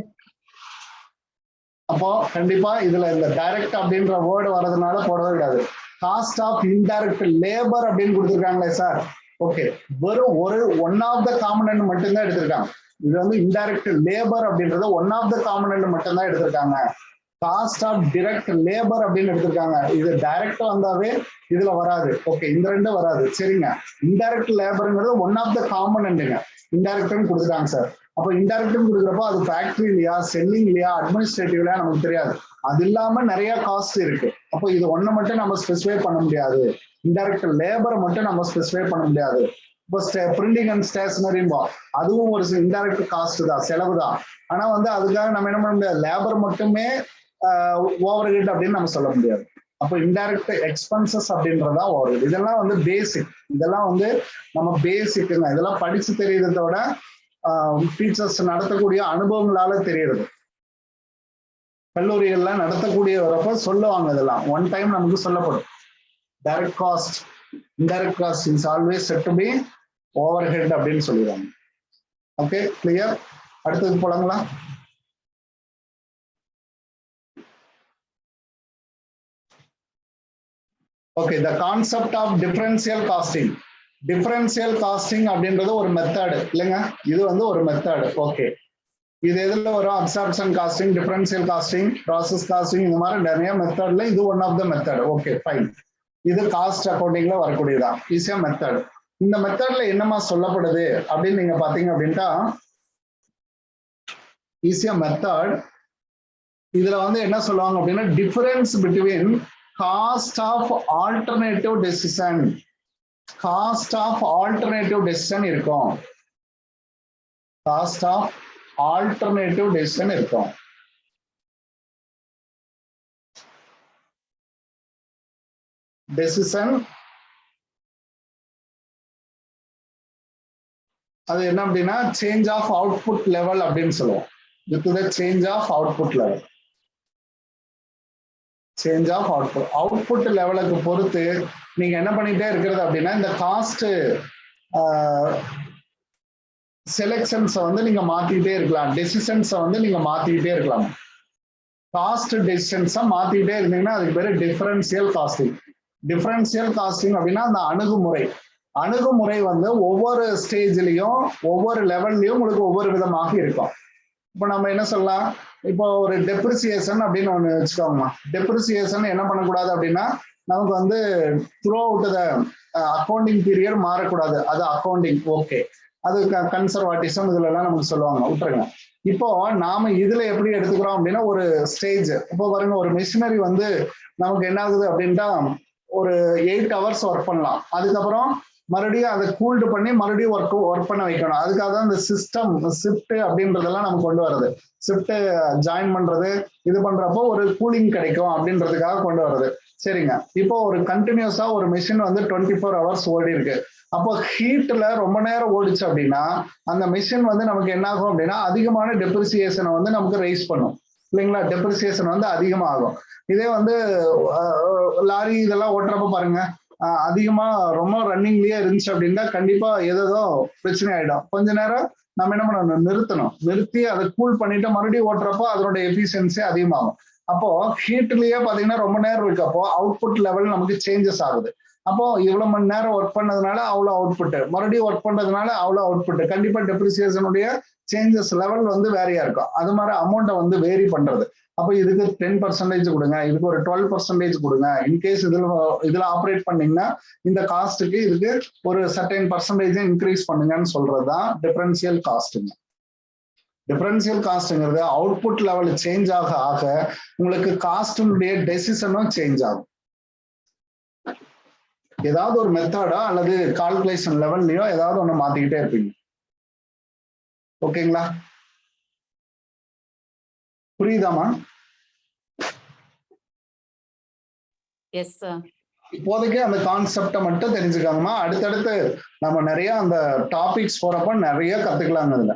அப்போ கண்டிப்பா இதுல இந்த டைரக்ட் அப்படின்ற வேர்டு வர்றதுனால போடவே கூடாது. காஸ்ட் ஆஃப் இன்டைரக்ட் லேபர் அப்படின்னு கொடுத்துருக்காங்களே சார், ஓகே, வெறும் ஒன் ஆஃப் த காம்பனன்ட் மட்டும்தான் எடுத்திருக்காங்க. இது வந்து இன்டைரக்ட் லேபர் அப்படின்றது ஒன் ஆஃப் த காம்பனன்ட் மட்டும்தான் எடுத்திருக்காங்க. காஸ்ட் ஆஃப் டிரெக்ட் லேபர் அப்படின்னு எடுத்திருக்காங்க. இது டைரக்டா வந்தாவே இதுல வராது. ஓகே, இந்த ரெண்டு வராது. சரிங்க, இன்டைரக்ட் லேபர்ங்கிறது ஒன் ஆஃப் த காம்பனன்ட்டுங்க. இன்டைரக்ட்னு கொடுத்துட்டாங்க சார். அப்போ இன்டைரக்ட்னு கொடுக்குறப்போ அது ஃபேக்டரி இல்லையா, செல்லிங் இல்லையா, அட்மினிஸ்ட்ரேட்டிவ் இல்லையா நமக்கு தெரியாது. அது இல்லாம நிறைய காஸ்ட் இருக்கு. அப்போ இது ஒண்ணு மட்டும் நம்ம ஸ்பெசிஃபை பண்ண முடியாது. இன்டைரக்ட் லேபரை மட்டும் நம்ம ஸ்பெசிஃபை பண்ண முடியாது. இப்போ பிரிண்டிங் அண்ட் ஸ்டேஷனரின்பா அதுவும் ஒரு இன்டைரக்ட் காஸ்ட் தான், செலவு தான். ஆனா வந்து அதுக்காக நம்ம என்ன பண்ண முடியாது, லேபர் மட்டுமே ஓவர் ஹெட் அப்படின்னு நம்ம சொல்ல முடியாது. அப்போ இன்டைரக்ட் எக்ஸ்பென்சஸ் அப்படின்றதா ஓவர் ஹெட். இதெல்லாம் வந்து பேசிக், இதெல்லாம் வந்து நம்ம பேசிக்குங்க. இதெல்லாம் படிச்சு தெரியறதோட டீச்சர்ஸ் நடத்தக்கூடிய அனுபவங்களால தெரியுது. கல்லூரிகள்ல நடத்தக்கூடிய வரப்ப சொல்லுவாங்க, இதெல்லாம் ஒன் டைம் நமக்கு சொல்லப்படும். Direct cost, indirect cost is always set to be over head அப்படின்னு சொல்லுவாங்க. Okay, clear? அடுத்தது போலாங்களா? Okay, the concept of differential costing. Differential costing அப்படின்றது ஒரு மெத்தட் இல்லைங்க, இது வந்து ஒரு மெத்தட். ஓகே, இது எதுல வரும்? Absorption costing, differential costing, process costing, இந்த மாதிரி நிறைய மெத்தட்ல இது one of the method. Okay, fine. இது காஸ்ட் அக்கௌண்டிங்ல வரக்கூடியதான், ஈஸியா மெத்தட். இந்த மெத்தட்ல என்னமா சொல்லப்படுது அப்படின்னு நீங்க பாத்தீங்க அப்படின்ட்டா, ஈஸியா மெத்தட் இதுல வந்து என்ன சொல்லுவாங்க அப்படின்னா, difference between cost of alternative decision, cost of alternative decision இருக்கும். காஸ்ட் ஆஃப் ஆல்டர்னேட்டிவ் டெசிஷன் இருக்கும். டெசிஷன் அது என்ன அப்படின்னா சேஞ்ச் ஆஃப் அவுட்புட் லெவல் அப்படின்னு சொல்லுவோம். With the change of output level, change of output லெவலுக்கு பொறுத்து நீங்க என்ன பண்ணிட்டே இருக்கிறது அப்படின்னா, இந்த காஸ்ட் செலெக்ஷன்ஸை வந்து நீங்க மாத்திக்கிட்டே இருக்கலாம், டெசிஷன்ஸை வந்து நீங்க மாத்திக்கிட்டே இருக்கலாம். காஸ்ட் டெசிஷன்ஸை மாத்திக்கிட்டே இருந்தீங்கன்னா அதுக்கு பேரு டிஃபரன்சியல் காஸ்டிங். டிஃபரன்சியல் காஸ்டிங் அப்படின்னா அந்த அணுகுமுறை வந்து ஒவ்வொரு ஸ்டேஜ்லயும் ஒவ்வொரு லெவல்லையும் உங்களுக்கு ஒவ்வொரு விதமாக இருக்கும். இப்போ நம்ம என்ன சொல்லலாம், இப்போ ஒரு டெப்ரிசியேஷன் அப்படின்னு ஒண்ணு வச்சுக்கோங்க. டெப்ரிசியேஷன் என்ன பண்ணக்கூடாது அப்படின்னா, நமக்கு வந்து through out the accounting period மாறக்கூடாது. அது அக்கௌண்டிங் ஓகே, அது கன்சர்வாட்டிசம் இதுல எல்லாம் நமக்கு சொல்லுவாங்க, விட்டுருங்க. இப்போ நாம இதுல எப்படி எடுத்துக்கிறோம் அப்படின்னா, ஒரு ஸ்டேஜ் இப்போ பாருங்க, ஒரு மிஷினரி வந்து நமக்கு என்ன ஆகுது அப்படின்ட்டா ஒரு 8 hours ஒர்க் பண்ணலாம். அதுக்கப்புறம் மறுபடியும் அதை கூல்டு பண்ணி மறுபடியும் ஒர்க் பண்ண வைக்கணும். அதுக்காக தான் இந்த சிஸ்டம் ஷிஃப்ட் அப்படின்றதெல்லாம் நம்ம கொண்டு வர்றது. ஷிஃப்ட் ஜாயின் பண்றது, இது பண்றப்போ ஒரு கூலிங் கிடைக்கும் அப்படின்றதுக்காக கொண்டு வர்றது. சரிங்க, இப்போ ஒரு கண்டினியூஸா ஒரு மிஷின் வந்து 24 hours ஓடி இருக்கு. அப்போ ஹீட்ல ரொம்ப நேரம் ஓடிச்சு அப்படின்னா அந்த மிஷின் வந்து நமக்கு என்ன ஆகும் அப்படின்னா, அதிகமான டெப்ரிசியேஷனை வந்து நமக்கு ரைஸ் பண்ணும் இல்லைங்களா. டெப்ரிசியேஷன் வந்து அதிகமாகும். இதே வந்து லாரி இதெல்லாம் ஓட்டுறப்ப பாருங்க, அதிகமா ரொம்ப ரன்னிங்லயே இருந்துச்சு அப்படின்னா கண்டிப்பா ஏதோ பிரச்சனை ஆயிடும். கொஞ்ச நேரம் நம்ம என்ன பண்ணணும், நிறுத்தி அதை கூல் பண்ணிட்டு மறுபடியும் ஓட்டுறப்போ அதனோட எஃபிஷியன்சி அதிகமாகும். அப்போ ஹீட்லயே பாத்தீங்கன்னா ரொம்ப நேரம் இருக்கப்போ அவுட்புட் லெவல் நமக்கு சேஞ்சஸ் ஆகுது. அப்போ இவ்வளவு மணி நேரம் ஒர்க் பண்ணதுனால அவ்வளவு அவுட்புட், மறுபடியும் ஒர்க் பண்றதுனால அவ்வளவு அவுட்புட், கண்டிப்பா டெப்ரிசியேஷனுடைய சேஞ்சஸ் லெவல் வந்து வேறையா இருக்கும். அது மாதிரி அமௌண்ட்டை வந்து வேரி பண்றது. அப்போ இதுக்கு 10% கொடுங்க, இதுக்கு ஒரு 12% கொடுங்க. இன்கேஸ் இதுல ஆப்ரேட் பண்ணீங்கன்னா இந்த காஸ்ட்டுக்கு இதுக்கு ஒரு சர்டைன் பர்சன்டேஜ் இன்க்ரீஸ் பண்ணுங்கன்னு சொல்றதுதான் டிஃபரன்சியல் காஸ்ட்டுங்க. டிஃபரன்சியல் காஸ்ட்ங்கிறது அவுட்புட் லெவல் சேஞ்ச் ஆக ஆக உங்களுக்கு காஸ்டினுடைய டெசிஷனும் சேஞ்ச் ஆகும். ஏதாவது ஒரு மெத்தடோ அல்லது கால்குலேஷன் லெவல்லையோ ஏதாவது ஒண்ணு மாத்திக்கிட்டே இருப்பீங்க. ஓகேங்களா? புரியுதாமா? Yes sir. இப்போதைக்கு அந்த கான்செப்டை மட்டும் தெரிஞ்சுக்காங்கம்மா. அடுத்தடுத்து நம்ம நிறைய அந்த டாபிக்ஸ் போறப்ப நிறைய கத்துக்கலாங்க. அதுல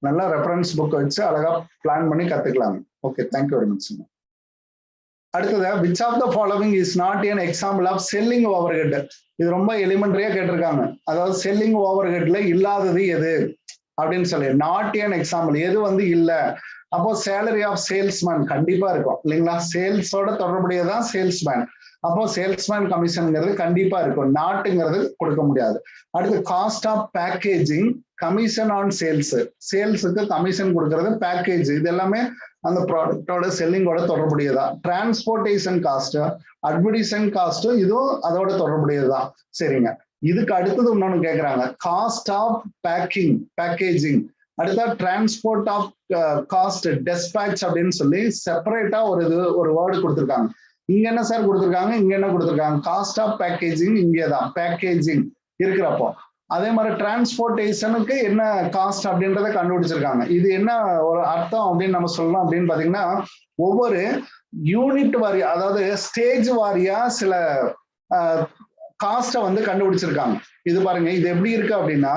நல்லா ரெஃபரன்ஸ் புக் வச்சு அழகா பிளான் பண்ணி கத்துக்கலாங்க. Okay, thank you very much. அடுத்தது, which of the following is not an example of selling over head. இது ரொம்ப எலிமெண்டரியா கேட்டிருக்காங்க. அதாவது செல்லிங் ஓவர் ஹெட்ல இல்லாதது எது அப்படின்னு சொல்லி, நாட் an எக்ஸாம்பிள் எது வந்து இல்ல. அப்போ சேலரி ஆஃப் சேல்ஸ்மேன் கண்டிப்பா இருக்கும் இல்லைங்களா? சேல்ஸோட தொடர்புடையதான் சேல்ஸ்மேன். அப்போ சேல்ஸ்மேன் கமிஷன்ங்கிறது கண்டிப்பா இருக்கும், நாட்டுங்கிறது கொடுக்க முடியாது. அடுத்து cost of packaging, commission on sales, சேல்ஸுக்கு கமிஷன் கொடுக்கறது பேக்கேஜ், இது எல்லாமே அந்த ப்ராடக்டோட செல்லிங்கோட தொடர்புடையதா. டிரான்ஸ்போர்டேஷன் காஸ்ட், அட்வர்டைசிங் காஸ்ட், இதுவும் அதோட தொடர்புடையதுதான். சரிங்க. இதுக்கு அடுத்தது இன்னொன்னு கேட்கறாங்க, காஸ்ட் ஆஃப் பேக்கிங், பேக்கேஜிங். அடுத்தா டிரான்ஸ்போர்ட் ஆஃப் காஸ்ட், டெஸ்பேட்ச் அப்படின்னு சொல்லி செப்பரேட்டா ஒரு வேர்டு கொடுத்துருக்காங்க. இங்க என்ன சார் கொடுத்துருக்காங்க, இங்க என்ன கொடுத்துருக்காங்க? காஸ்ட் ஆஃப் பேக்கேஜிங் இங்கேதான், பேக்கேஜிங் இருக்கிறப்போ. அதே மாதிரி டிரான்ஸ்போர்டேஷனுக்கு என்ன காஸ்ட் அப்படின்றத கண்டுபிடிச்சிருக்காங்க. இது என்ன ஒரு அர்த்தம் அப்படின்னு நம்ம சொல்லலாம் அப்படின்னு பாத்தீங்கன்னா, ஒவ்வொரு யூனிட் வாரியா, அதாவது ஸ்டேஜ் வாரியா சில காஸ்ட்டை வந்து கண்டுபிடிச்சிருக்காங்க. இது பாருங்க, இது எப்படி இருக்கு அப்படின்னா,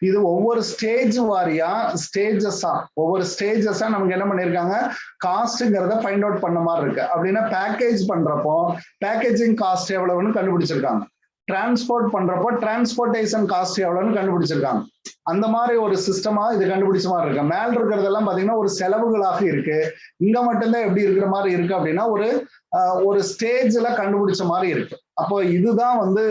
இது ஒவ்வொரு ஸ்டேஜ் வாரியா ஒவ்வொரு ஸ்டேஜஸா நமக்கு என்ன பண்ணிருக்காங்க, காஸ்ட்ங்கிறத ஃபைண்ட் அவுட் பண்ண மாதிரி இருக்கு. அப்படின்னா பேக்கேஜ் பண்றப்போ பேக்கேஜிங் காஸ்ட் எவ்வளவுன்னு கண்டுபிடிச்சிருக்காங்க. டிரான்ஸ்போர்ட் பண்றப்போ டிரான்ஸ்போர்டேஷன் காஸ்ட் எவ்வளவுன்னு கண்டுபிடிச்சிருக்காங்க. அந்த மாதிரி ஒரு சிஸ்டமா இது கண்டுபிடிச்ச மாதிரி இருக்கு. மேல் இருக்கிறதெல்லாம் பாத்தீங்கன்னா ஒரு செலவுகளாக இருக்கு. இங்க மட்டும்தான் எப்படி இருக்கிற மாதிரி இருக்கு அப்படின்னா ஒரு ஸ்டேஜ்ல கண்டுபிடிச்ச மாதிரி இருக்கு. அப்போ இதுதான் வந்து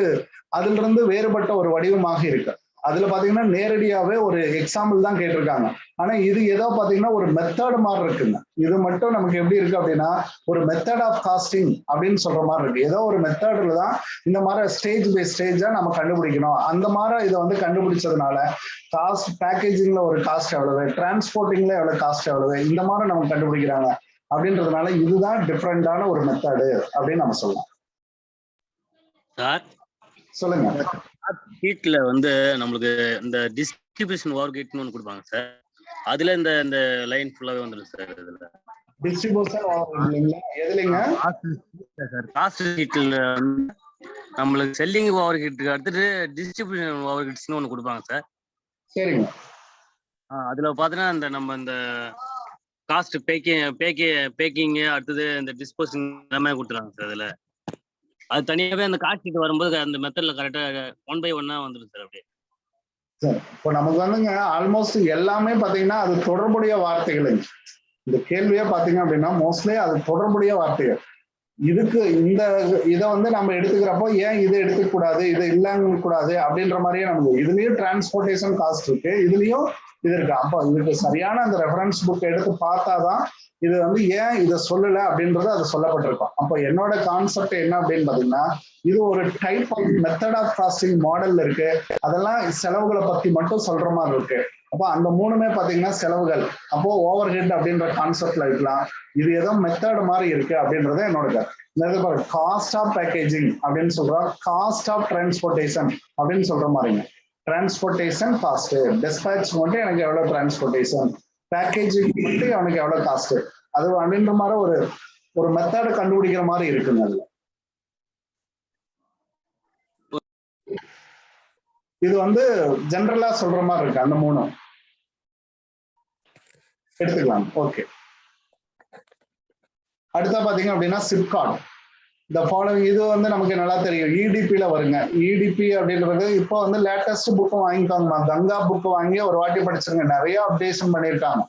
அதுல இருந்து வேறுபட்ட ஒரு வடிவமாக இருக்கு. அதுல பாத்தீங்கன்னா நேரடியாவே ஒரு எக்ஸாம்பிள் தான் கேட்டிருக்காங்க. ஆனா இது ஏதோ பாத்தீங்கன்னா ஒரு மெத்தட் மாதிரி இருக்குங்க. இது மட்டும் நமக்கு எப்படி இருக்கு அப்படின்னா ஒரு மெத்தட் ஆஃப் காஸ்டிங் அப்படின்னு சொல்ற மாதிரி இருக்கு. ஏதோ ஒரு மெத்தட்ல தான் இந்த மாதிரி ஸ்டேஜ் பை ஸ்டேஜா நம்ம கண்டுபிடிக்கணும். அந்த மாதிரி இதை வந்து கண்டுபிடிச்சதுனால காஸ்ட், பேக்கேஜிங்ல ஒரு காஸ்ட் எவ்வளவு, டிரான்ஸ்போர்ட்டிங்ல எவ்வளவு காஸ்ட் எவ்வளவு, இந்த மாதிரி நம்ம கண்டுபிடிக்கிறாங்க. அப்படின்றதுனால இதுதான் டிஃப்ரெண்டான ஒரு மெத்தடு அப்படின்னு நம்ம சொல்லலாம். சார் சொல்லுங்க. ஹீட்ல வந்து நம்மளுக்கு இந்த டிஸ்ட்ரிபியூஷன் ஓவர் ஹீட்னு ஒன்று கொடுப்பாங்க சார். அதுல இந்த லைன் ஃபுல்லாவே வந்துடும் சார். இதுல டிஸ்ட்ரிபியூஷன் ஓவர் இல்லைங்களா? எதுலங்க சார்? காஸ்ட் ஹீட்ல நம்மளுக்கு செல்லிங் ஓவர் ஹீட்டுக்கு அடுத்துட்டு டிஸ்ட்ரிபியூஷன் ஓவர் ஹீட்ஸ்னு ஒன்று கொடுப்பாங்க சார். சரிங்க. அதுல பாத்தீங்கன்னா நம்ம இந்த காஸ்ட் பேக்கிங் அடுத்தது இந்த டிஸ்போசிங் எல்லாமே கொடுத்துருவாங்க சார். அதுல அது தனியாவே அந்த காஸ்ட் ஷீட் வரும்போது அந்த மெத்தட்ல கரெக்டா 1 by 1 வந்துடும் சார். அப்படியே சார் இப்போ நமக்கு வந்துங்க ஆல்மோஸ்ட் எல்லாமே பாத்தீங்கன்னா அது தொடர்புடைய வார்த்தைகள். இந்த கேள்வியே பாத்தீங்க அப்படின்னா மோஸ்ட்லி அது தொடர்புடைய வார்த்தைகள். இதுக்கு இதை வந்து நம்ம எடுத்துக்கிறப்போ ஏன் இதை எடுத்துக்க கூடாது, இது இல்லங்க கூடாது அப்படின்ற மாதிரியே நமக்கு இதுலயும் டிரான்ஸ்போர்டேஷன் காஸ்ட் இருக்கு, இதுலயும் இது இருக்கு. அப்போ இதுக்கு சரியான அந்த ரெஃபரன்ஸ் புக் எடுத்து பார்த்தாதான் இது வந்து ஏன் இதை சொல்லல அப்படின்றது அது சொல்லப்பட்டிருக்கும். அப்போ என்னோட கான்செப்ட் என்ன அப்படின்னு பாத்தீங்கன்னா, இது ஒரு type of method of costing model இருக்கு. அதெல்லாம் செலவுகளை பத்தி மட்டும் சொல்ற மாதிரி இருக்கு. அப்போ அந்த மூணுமே பாத்தீங்கன்னா செலவுகள். அப்போ ஓவர் ஹெட் அப்படின்ற கான்செப்ட்ல இருக்கலாம். இது ஏதோ மெத்தட் மாதிரி இருக்கு அப்படின்றத என்னோட காஸ்ட் ஆஃப் பேக்கேஜிங் அப்படின்னு சொல்றோம், காஸ்ட் ஆஃப் டிரான்ஸ்போர்டேஷன் அப்படின்னு சொல்ற மாதிரிங்க. டிரான்ஸ்போர்டேஷன் காஸ்ட், டிஸ்பேட்ச் மட்டும் எனக்கு எவ்வளவு டிரான்ஸ்போர்டேஷன், பேக்கேஜிங் மட்டும் அவனுக்கு எவ்வளவு காஸ்ட், அது அப்படின்ற மாதிரி ஒரு மெத்தட கண்டுபிடிக்கிற மாதிரி இருக்குங்க. அதுல இது வந்து ஜெனரலா சொல்ற மாதிரி இருக்கு. அந்த மூணும் எடுத்துக்கலாம். ஓகே, அடுத்த பாத்தீங்க அப்படின்னா சிப்காட் இந்த ஃபாலோவிங், இது வந்து நமக்கு நல்லா தெரியும், இடிபில வருங்க. இடிபி அப்படின்றது இப்போ வந்து லேட்டஸ்ட் புக்கு வாங்கிக்கோங்க. கங்கா புக்கு வாங்கி ஒரு வாட்டி படிச்சிருங்க, நிறைய அப்டேஷன் பண்ணியிருக்காங்க.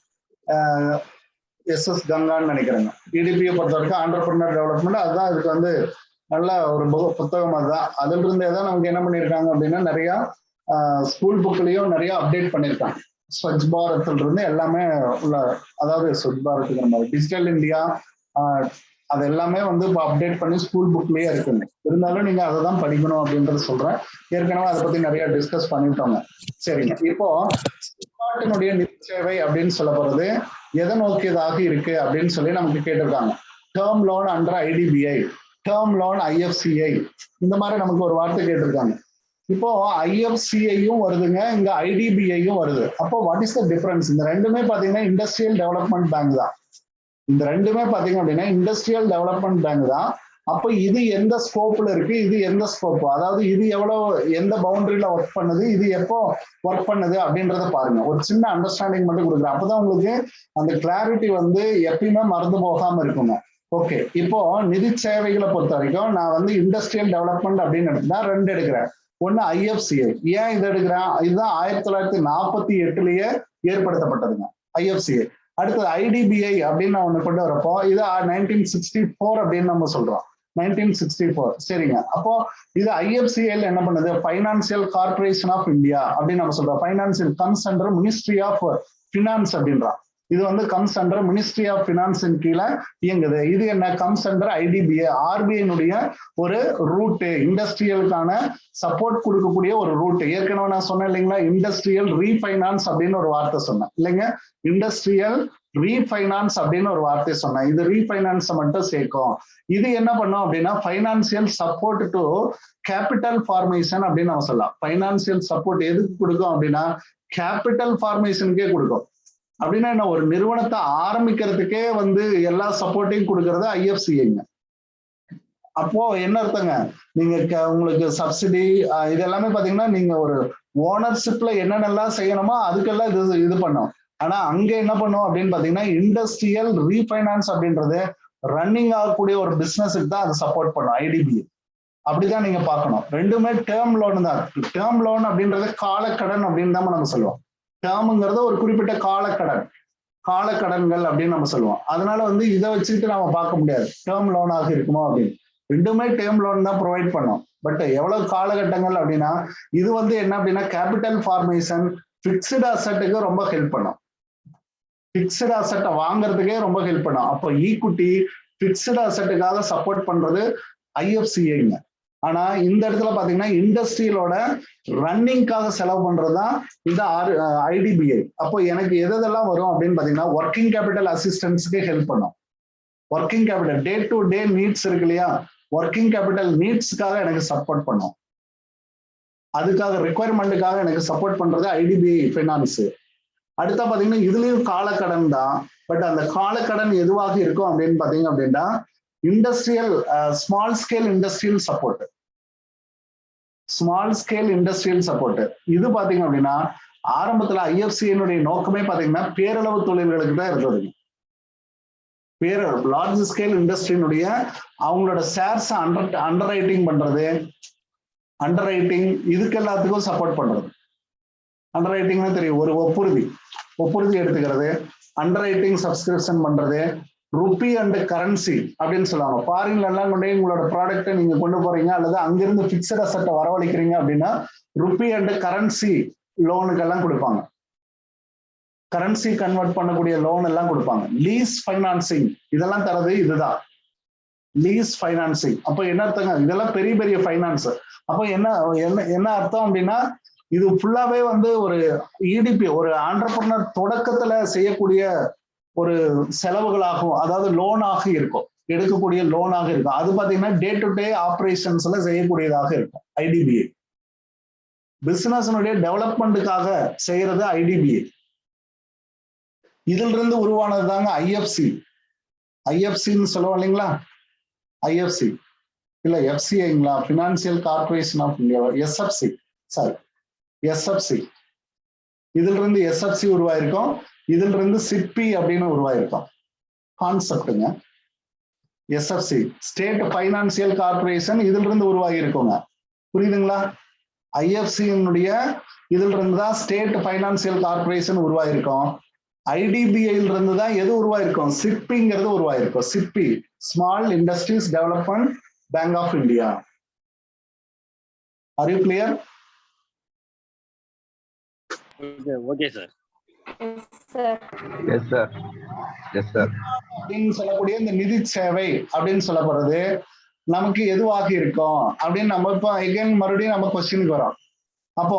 எஸ்எஸ் கங்கான்னு நினைக்கிறேங்க. இடிபியை பொறுத்த வரைக்கும் ஆண்டர்பிரினர் டெவலப்மெண்ட், அதுதான் இதுக்கு வந்து நல்ல ஒரு புத்தகம். அதுதான் அதுல இருந்தே தான் நமக்கு என்ன பண்ணியிருக்காங்க அப்படின்னா நிறைய ஸ்கூல் புக்லயும் நிறைய அப்டேட் பண்ணியிருக்காங்க. ஸ்வச் பாரத்ல இருந்து எல்லாமே உள்ள, அதாவது ஸ்வச் பாரத்துங்கிற மாதிரி டிஜிட்டல் இந்தியா அது எல்லாமே வந்து இப்போ அப்டேட் பண்ணி ஸ்கூல் புக்லயே இருக்குங்க. இருந்தாலும் நீங்க அதை தான் படிக்கணும் அப்படின்றத சொல்றேன். ஏற்கனவே அதை பத்தி நிறைய டிஸ்கஸ் பண்ணிட்டோங்க. சரிங்க, இப்போ நாட்டினுடைய நிதி சேவை அப்படின்னு சொல்ல போறது எதை நோக்கியதாக இருக்கு அப்படின்னு சொல்லி நமக்கு கேட்டிருக்காங்க. Term loan under IDBI, term loan IFCI, இந்த மாதிரி நமக்கு ஒரு வார்த்தை கேட்டிருக்காங்க. இப்போ ஐஎஃப்சிஐயும் வருதுங்க, இங்க ஐடிபிஐயும் வருது. அப்போ வாட் இஸ் த டிஃபரன்ஸ்? இந்த ரெண்டுமே பாத்தீங்கன்னா இண்டஸ்ட்ரியல் டெவலப்மெண்ட் பேங்க் தான். இந்த ரெண்டுமே பாத்தீங்க அப்படின்னா இண்டஸ்ட்ரியல் டெவலப்மெண்ட் பேங்க் தான். அப்போ இது எந்த ஸ்கோப்ல இருக்கு, இது எந்த ஸ்கோப், அதாவது இது எவ்வளவு எந்த பவுண்டரியில ஒர்க் பண்ணுது, இது எப்போ ஒர்க் பண்ணுது அப்படின்றத பாருங்க. ஒரு சின்ன அண்டர்ஸ்டாண்டிங் மட்டும் கொடுக்குறேன், அப்பதான் உங்களுக்கு அந்த கிளாரிட்டி வந்து எப்பயுமே மறந்து போகாம இருக்குங்க. ஓகே, இப்போ நிதி சேவைகளை பொறுத்த வரைக்கும் நான் வந்து இண்டஸ்ட்ரியல் டெவலப்மெண்ட் அப்படின்னு எடுத்தா ரெண்டு எடுக்கிறேன். ஒன்னு ஐஎஃப்சிஐ. ஏன் இது எடுக்கிறேன்? இதுதான் 1948லயே ஏற்படுத்தப்பட்டதுங்க ஐஎஃப்சிஐ. அடுத்தது ஐடிபிஐ அப்படின்னு நான் ஒண்ணு கொண்டு வரப்போ இது 1964 அப்படின்னு நம்ம சொல்றோம். 1964. சரிங்க, அப்போ இது ஐஎஃப்சிஐல என்ன பண்ணுது? பைனான்சியல் கார்பரேஷன் ஆஃப் இந்தியா அப்படின்னு நம்ம சொல்றோம். Financial comes under ministry of finance அப்படின்றான். இது வந்து கம்ஸ் அண்டர் மினிஸ்ட்ரி ஆஃப் பினான்ஸின் கீழே இயங்குது. இது என்ன? கம்ஸ் அண்டர் ஐடிபிஐ, ஆர்பிஐனுடைய ஒரு ரூட், இண்டஸ்ட்ரியலுக்கான சப்போர்ட் கொடுக்கக்கூடிய ஒரு ரூட். ஏற்கனவே நான் சொன்னேன் இல்லைங்களா, இண்டஸ்ட்ரியல் ரீஃபைனான்ஸ் அப்படின்னு ஒரு வார்த்தை சொன்னேன் இல்லைங்க. இண்டஸ்ட்ரியல் ரீஃபைனான்ஸ் அப்படின்னு ஒரு வார்த்தை சொன்னேன். இது ரீஃபைனான்ஸை மட்டும் சேர்க்கும். இது என்ன பண்ணும் அப்படின்னா financial support to capital formation அப்படின்னு நம்ம சொல்லலாம். பைனான்சியல் சப்போர்ட் எதுக்கு கொடுக்கும் அப்படின்னா கேபிட்டல் ஃபார்மேஷனுக்கே கொடுக்கும். அப்படின்னா என்ன? ஒரு நிறுவனத்தை ஆரம்பிக்கிறதுக்கே வந்து எல்லா சப்போர்ட்டையும் கொடுக்கறது ஐஎஃப்சிஐங்க. அப்போ என்ன அர்த்தங்க? நீங்க உங்களுக்கு சப்சிடி இது எல்லாமே பாத்தீங்கன்னா நீங்க ஒரு ஓனர்ஷிப்ல என்னென்னலாம் செய்யணுமோ அதுக்கெல்லாம் இது பண்ணும். ஆனா அங்க என்ன பண்ணும் அப்படின்னு பாத்தீங்கன்னா இண்டஸ்ட்ரியல் ரீஃபைனான்ஸ் அப்படின்றது ரன்னிங் ஆகக்கூடிய ஒரு பிசினஸுக்கு தான் அது சப்போர்ட் பண்ணும் ஐடிபிஐ. அப்படிதான் நீங்க பார்க்கணும். ரெண்டுமே டேர்ம் லோன் தான். டேர்ம் லோன் அப்படின்றது காலக்கடன் அப்படின்னு தான் நம்ம சொல்லுவோம். டேர்ம்ங்கிறது ஒரு குறிப்பிட்ட காலக்கடன்கள் அப்படின்னு நம்ம சொல்லுவோம். அதனால வந்து இதை வச்சுக்கிட்டு நம்ம பார்க்க முடியாது டேர்ம் லோனாக இருக்குமோ அப்படின்னு. ரெண்டுமே டேர்ம் லோன் தான் ப்ரொவைட் பண்ணும். பட் எவ்வளவு காலகட்டங்கள் அப்படின்னா இது வந்து என்ன அப்படின்னா கேபிட்டல் ஃபார்மேஷன், பிக்ஸ்டு அசட்டுக்கு ரொம்ப ஹெல்ப் பண்ணும். பிக்ஸ்டு அசட்டை வாங்குறதுக்கே ரொம்ப ஹெல்ப் பண்ணும். அப்போ ஈக்விட்டி பிக்ஸ்டு அசட்டுக்காக சப்போர்ட் பண்றது ஐஎஃப்சிஐங்க. ஆனா இந்த இடத்துல பாத்தீங்கன்னா இண்டஸ்ட்ரியலோட ரன்னிங்காக செலவு பண்றதுதான் இந்த ஐடிபிஐ. அப்போ எனக்கு எதெல்லாம் வரும் அப்படின்னு பாத்தீங்கன்னா ஒர்க்கிங் கேபிட்டல் அசிஸ்டன்ஸ்க்கு ஹெல்ப் பண்ணும். Working capital day to day needs இருக்கு இல்லையா, ஒர்க்கிங் கேபிட்டல் நீட்ஸ்க்காக எனக்கு சப்போர்ட் பண்ணும். அதுக்காக ரிக்குவயர்மெண்ட்டுக்காக எனக்கு சப்போர்ட் பண்றது ஐடிபிஐ ஃபைனான்ஸ். அடுத்த பாத்தீங்கன்னா இதுலயும் காலக்கடன் தான். பட் அந்த காலக்கடன் எதுவாக இருக்கும் அப்படின்னு பாத்தீங்க அப்படின்னா industrial small scale industrial support. Small scale industrial support இது பாத்தீங்க அப்படின்னா ஆரம்பத்துல ஐஎஃப்சிஐனுடைய நோக்கமே பாத்தீங்கன்னா பேரளவு தொழில்களுக்கு தான் இருந்தது. லார்ஜ் ஸ்கேல் இண்டஸ்ட்ரியினுடைய அவங்களோட ஷேர்ஸ் அண்டர் ரைட்டிங் பண்றது, அண்டர் ரைட்டிங் இதுக்கு எல்லாத்துக்கும் சப்போர்ட் பண்றது. அண்டர் ரைட்டிங்னு தெரியும், ஒரு ஒப்புறுதி எடுத்துக்கிறது, அண்டர் ரைட்டிங் சப்ஸ்கிரிப்ஷன் பண்றது, ருப்பி அண்ட் கரன்சி அப்படின்னு சொல்லுவாங்க. ஃபாரின்ல எல்லாம் கொண்டு உங்களோட ப்ராடக்ட்டை நீங்க கொண்டு போறீங்க அல்லது அங்கிருந்து பிக்சட் அசெட்டை வரவழைக்கிறீங்க அப்படின்னா ருப்பி அண்ட் கரன்சி லோனுக்கெல்லாம் கொடுப்பாங்க. கரன்சி கன்வெர்ட் பண்ணக்கூடிய லோன் எல்லாம் கொடுப்பாங்க. லீஸ் ஃபைனான்சிங் இதெல்லாம் தரது இதுதான் லீஸ் ஃபைனான்சிங். அப்போ என்ன அர்த்தங்க? இதெல்லாம் பெரிய பெரிய ஃபைனான்ஸ். அப்போ என்ன அர்த்தம் அப்படின்னா இது ஃபுல்லாவே வந்து ஒரு இடிபி, ஒரு ஆண்டர்பிரனர் தொடக்கத்துல செய்யக்கூடிய ஒரு செலவுகளாகும், அதாவது லோனாக இருக்கும், எடுக்கக்கூடிய லோனாக இருக்கும். அது பாத்தீங்கன்னா டே டு டே ஆபரேஷன்ஸ்ல செய்யக்கூடியதாக இருக்கும் ஐடிபிஐ. பிசினஸ்னுடைய டெவலப்மெண்ட்டுக்காக செய்யறது ஐடிபிஐ. இதுல இருந்து உருவானது தாங்க ஐஎஃப்சின்னு சொல்லுவோம் இல்லைங்களா. ஐஎஃப்சி இல்ல எஃப்சிஐங்களா, financial corporation of India, SFC. Sorry, SFC. இதுல இருந்து எஸ்எஃப்சி உருவாயிருக்கும். இதுல இருந்து சிப்பி அப்படின்னு உருவாயிருக்கும் கான்செப்டுங்க. எஸ்எஃப்சி ஸ்டேட் பைனான்சியல் கார்பரேஷன் இதுல இருந்து உருவாகி இருக்குங்க. புரியுதுங்களா? ஐஎஃப்சியினுடைய இதுல இருந்து தான் ஸ்டேட் பைனான்சியல் கார்பரேஷன் உருவாயிருக்கும். ஐடிபிஐல இருந்து தான் எது உருவாயிருக்கும், சிப்பிங்கிறது உருவாயிருக்கும். SIDBI, small industries development bank of India. Are you clear? Okay sir. Yes sir, yes sir. அப்படின்னு சொல்லக்கூடிய இந்த நிதி சேவை அப்படின்னு சொல்லப்படுறது நமக்கு எதுவாக இருக்கும் அப்படின்னு நம்ம இப்போ எகைன் மறுபடியும் நம்ம கொஸ்டினுக்கு வரோம். அப்போ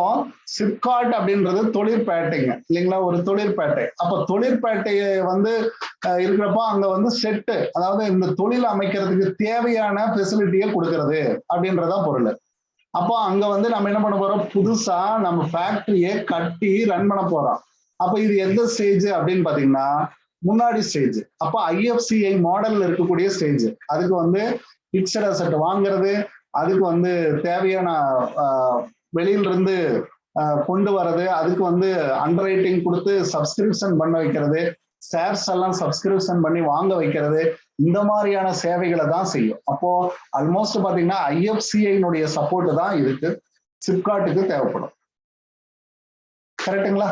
சிப்காட் அப்படின்றது தொழிற்பேட்டைங்க இல்லைங்களா, ஒரு தொழிற்பேட்டை. அப்போ தொழிற்பேட்டையை வந்து இருக்கிறப்போ அங்க வந்து செட்டு, அதாவது இந்த தொழில் அமைக்கிறதுக்கு தேவையான ஃபெசிலிட்டியை கொடுக்கறது அப்படின்றதான் பொருள். அப்போ அங்க வந்து நம்ம என்ன பண்ண போறோம், புதுசா நம்ம ஃபேக்டரியை கட்டி ரன் பண்ண போறோம். அப்போ இது எந்த ஸ்டேஜ் அப்படின்னு பாத்தீங்கன்னா முன்னாடி ஸ்டேஜ். அப்போ ஐஎஃப்சிஐ மாடல்ல இருக்கக்கூடிய ஸ்டேஜ். அதுக்கு வந்து பிக்சட் அசெட் வாங்குறது, அதுக்கு வந்து தேவையான வெளியில இருந்து கொண்டு வர்றது, அதுக்கு வந்து அண்டர் ரைட்டிங் கொடுத்து சப்ஸ்கிரிப்ஷன் பண்ண வைக்கிறது, ஷேர்ஸ் எல்லாம் சப்ஸ்கிரிப்ஷன் பண்ணி வாங்க வைக்கிறது, இந்த மாதிரியான சேவைகளை தான் செய்யும். அப்போ ஆல்மோஸ்ட் பாத்தீங்கன்னா ஐஎஃப்சிஐனுடைய சப்போர்ட் தான் இதுக்கு சிப்காட்டுக்கு தேவைப்படும். கரெக்டுங்களா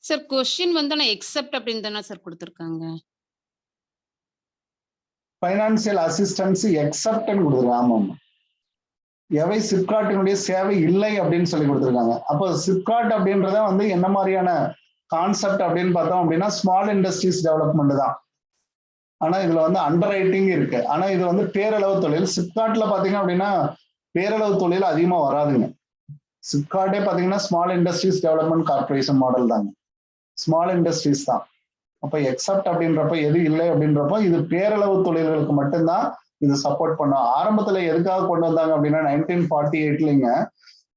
சார்? கொஸ்டின் வந்து நான் எக்ஸெப்ட் அப்படின்னு தானே சார் கொடுத்துருக்காங்க. பைனான்சியல் அசிஸ்டன்ஸ் எக்ஸப்ட்னு கொடுத்துருக்காங்க. ஆமாம், எவை சிப்காட்டினுடைய சேவை இல்லை அப்படின்னு சொல்லி கொடுத்துருக்காங்க. அப்போ சிப்காட் அப்படின்றத வந்து என்ன மாதிரியான கான்செப்ட் அப்படின்னு பார்த்தோம் அப்படின்னா ஸ்மால் இண்டஸ்ட்ரீஸ் டெவலப்மெண்ட் தான். ஆனா இதுல வந்து அண்டர் ரைட்டிங் இருக்கு. ஆனா இது வந்து பேரளவு தொழில். சிப்காட்ல பாத்தீங்க அப்படின்னா பேரளவு தொழில் அதிகமா வராதுங்க. சிப்காட்டே பாத்தீங்கன்னா small industries development corporation model தாங்க, ஸ்மால் இண்டஸ்ட்ரீஸ் தான். அப்ப எக்ஸப்ட் அப்படின்றப்ப எது இல்லை அப்படின்றப்போ இது பேரளவு தொழில்களுக்கு மட்டும்தான் இது சப்போர்ட் பண்ணும். ஆரம்பத்துல எதுக்காக கொண்டு வந்தாங்க அப்படின்னா 1948லிங்க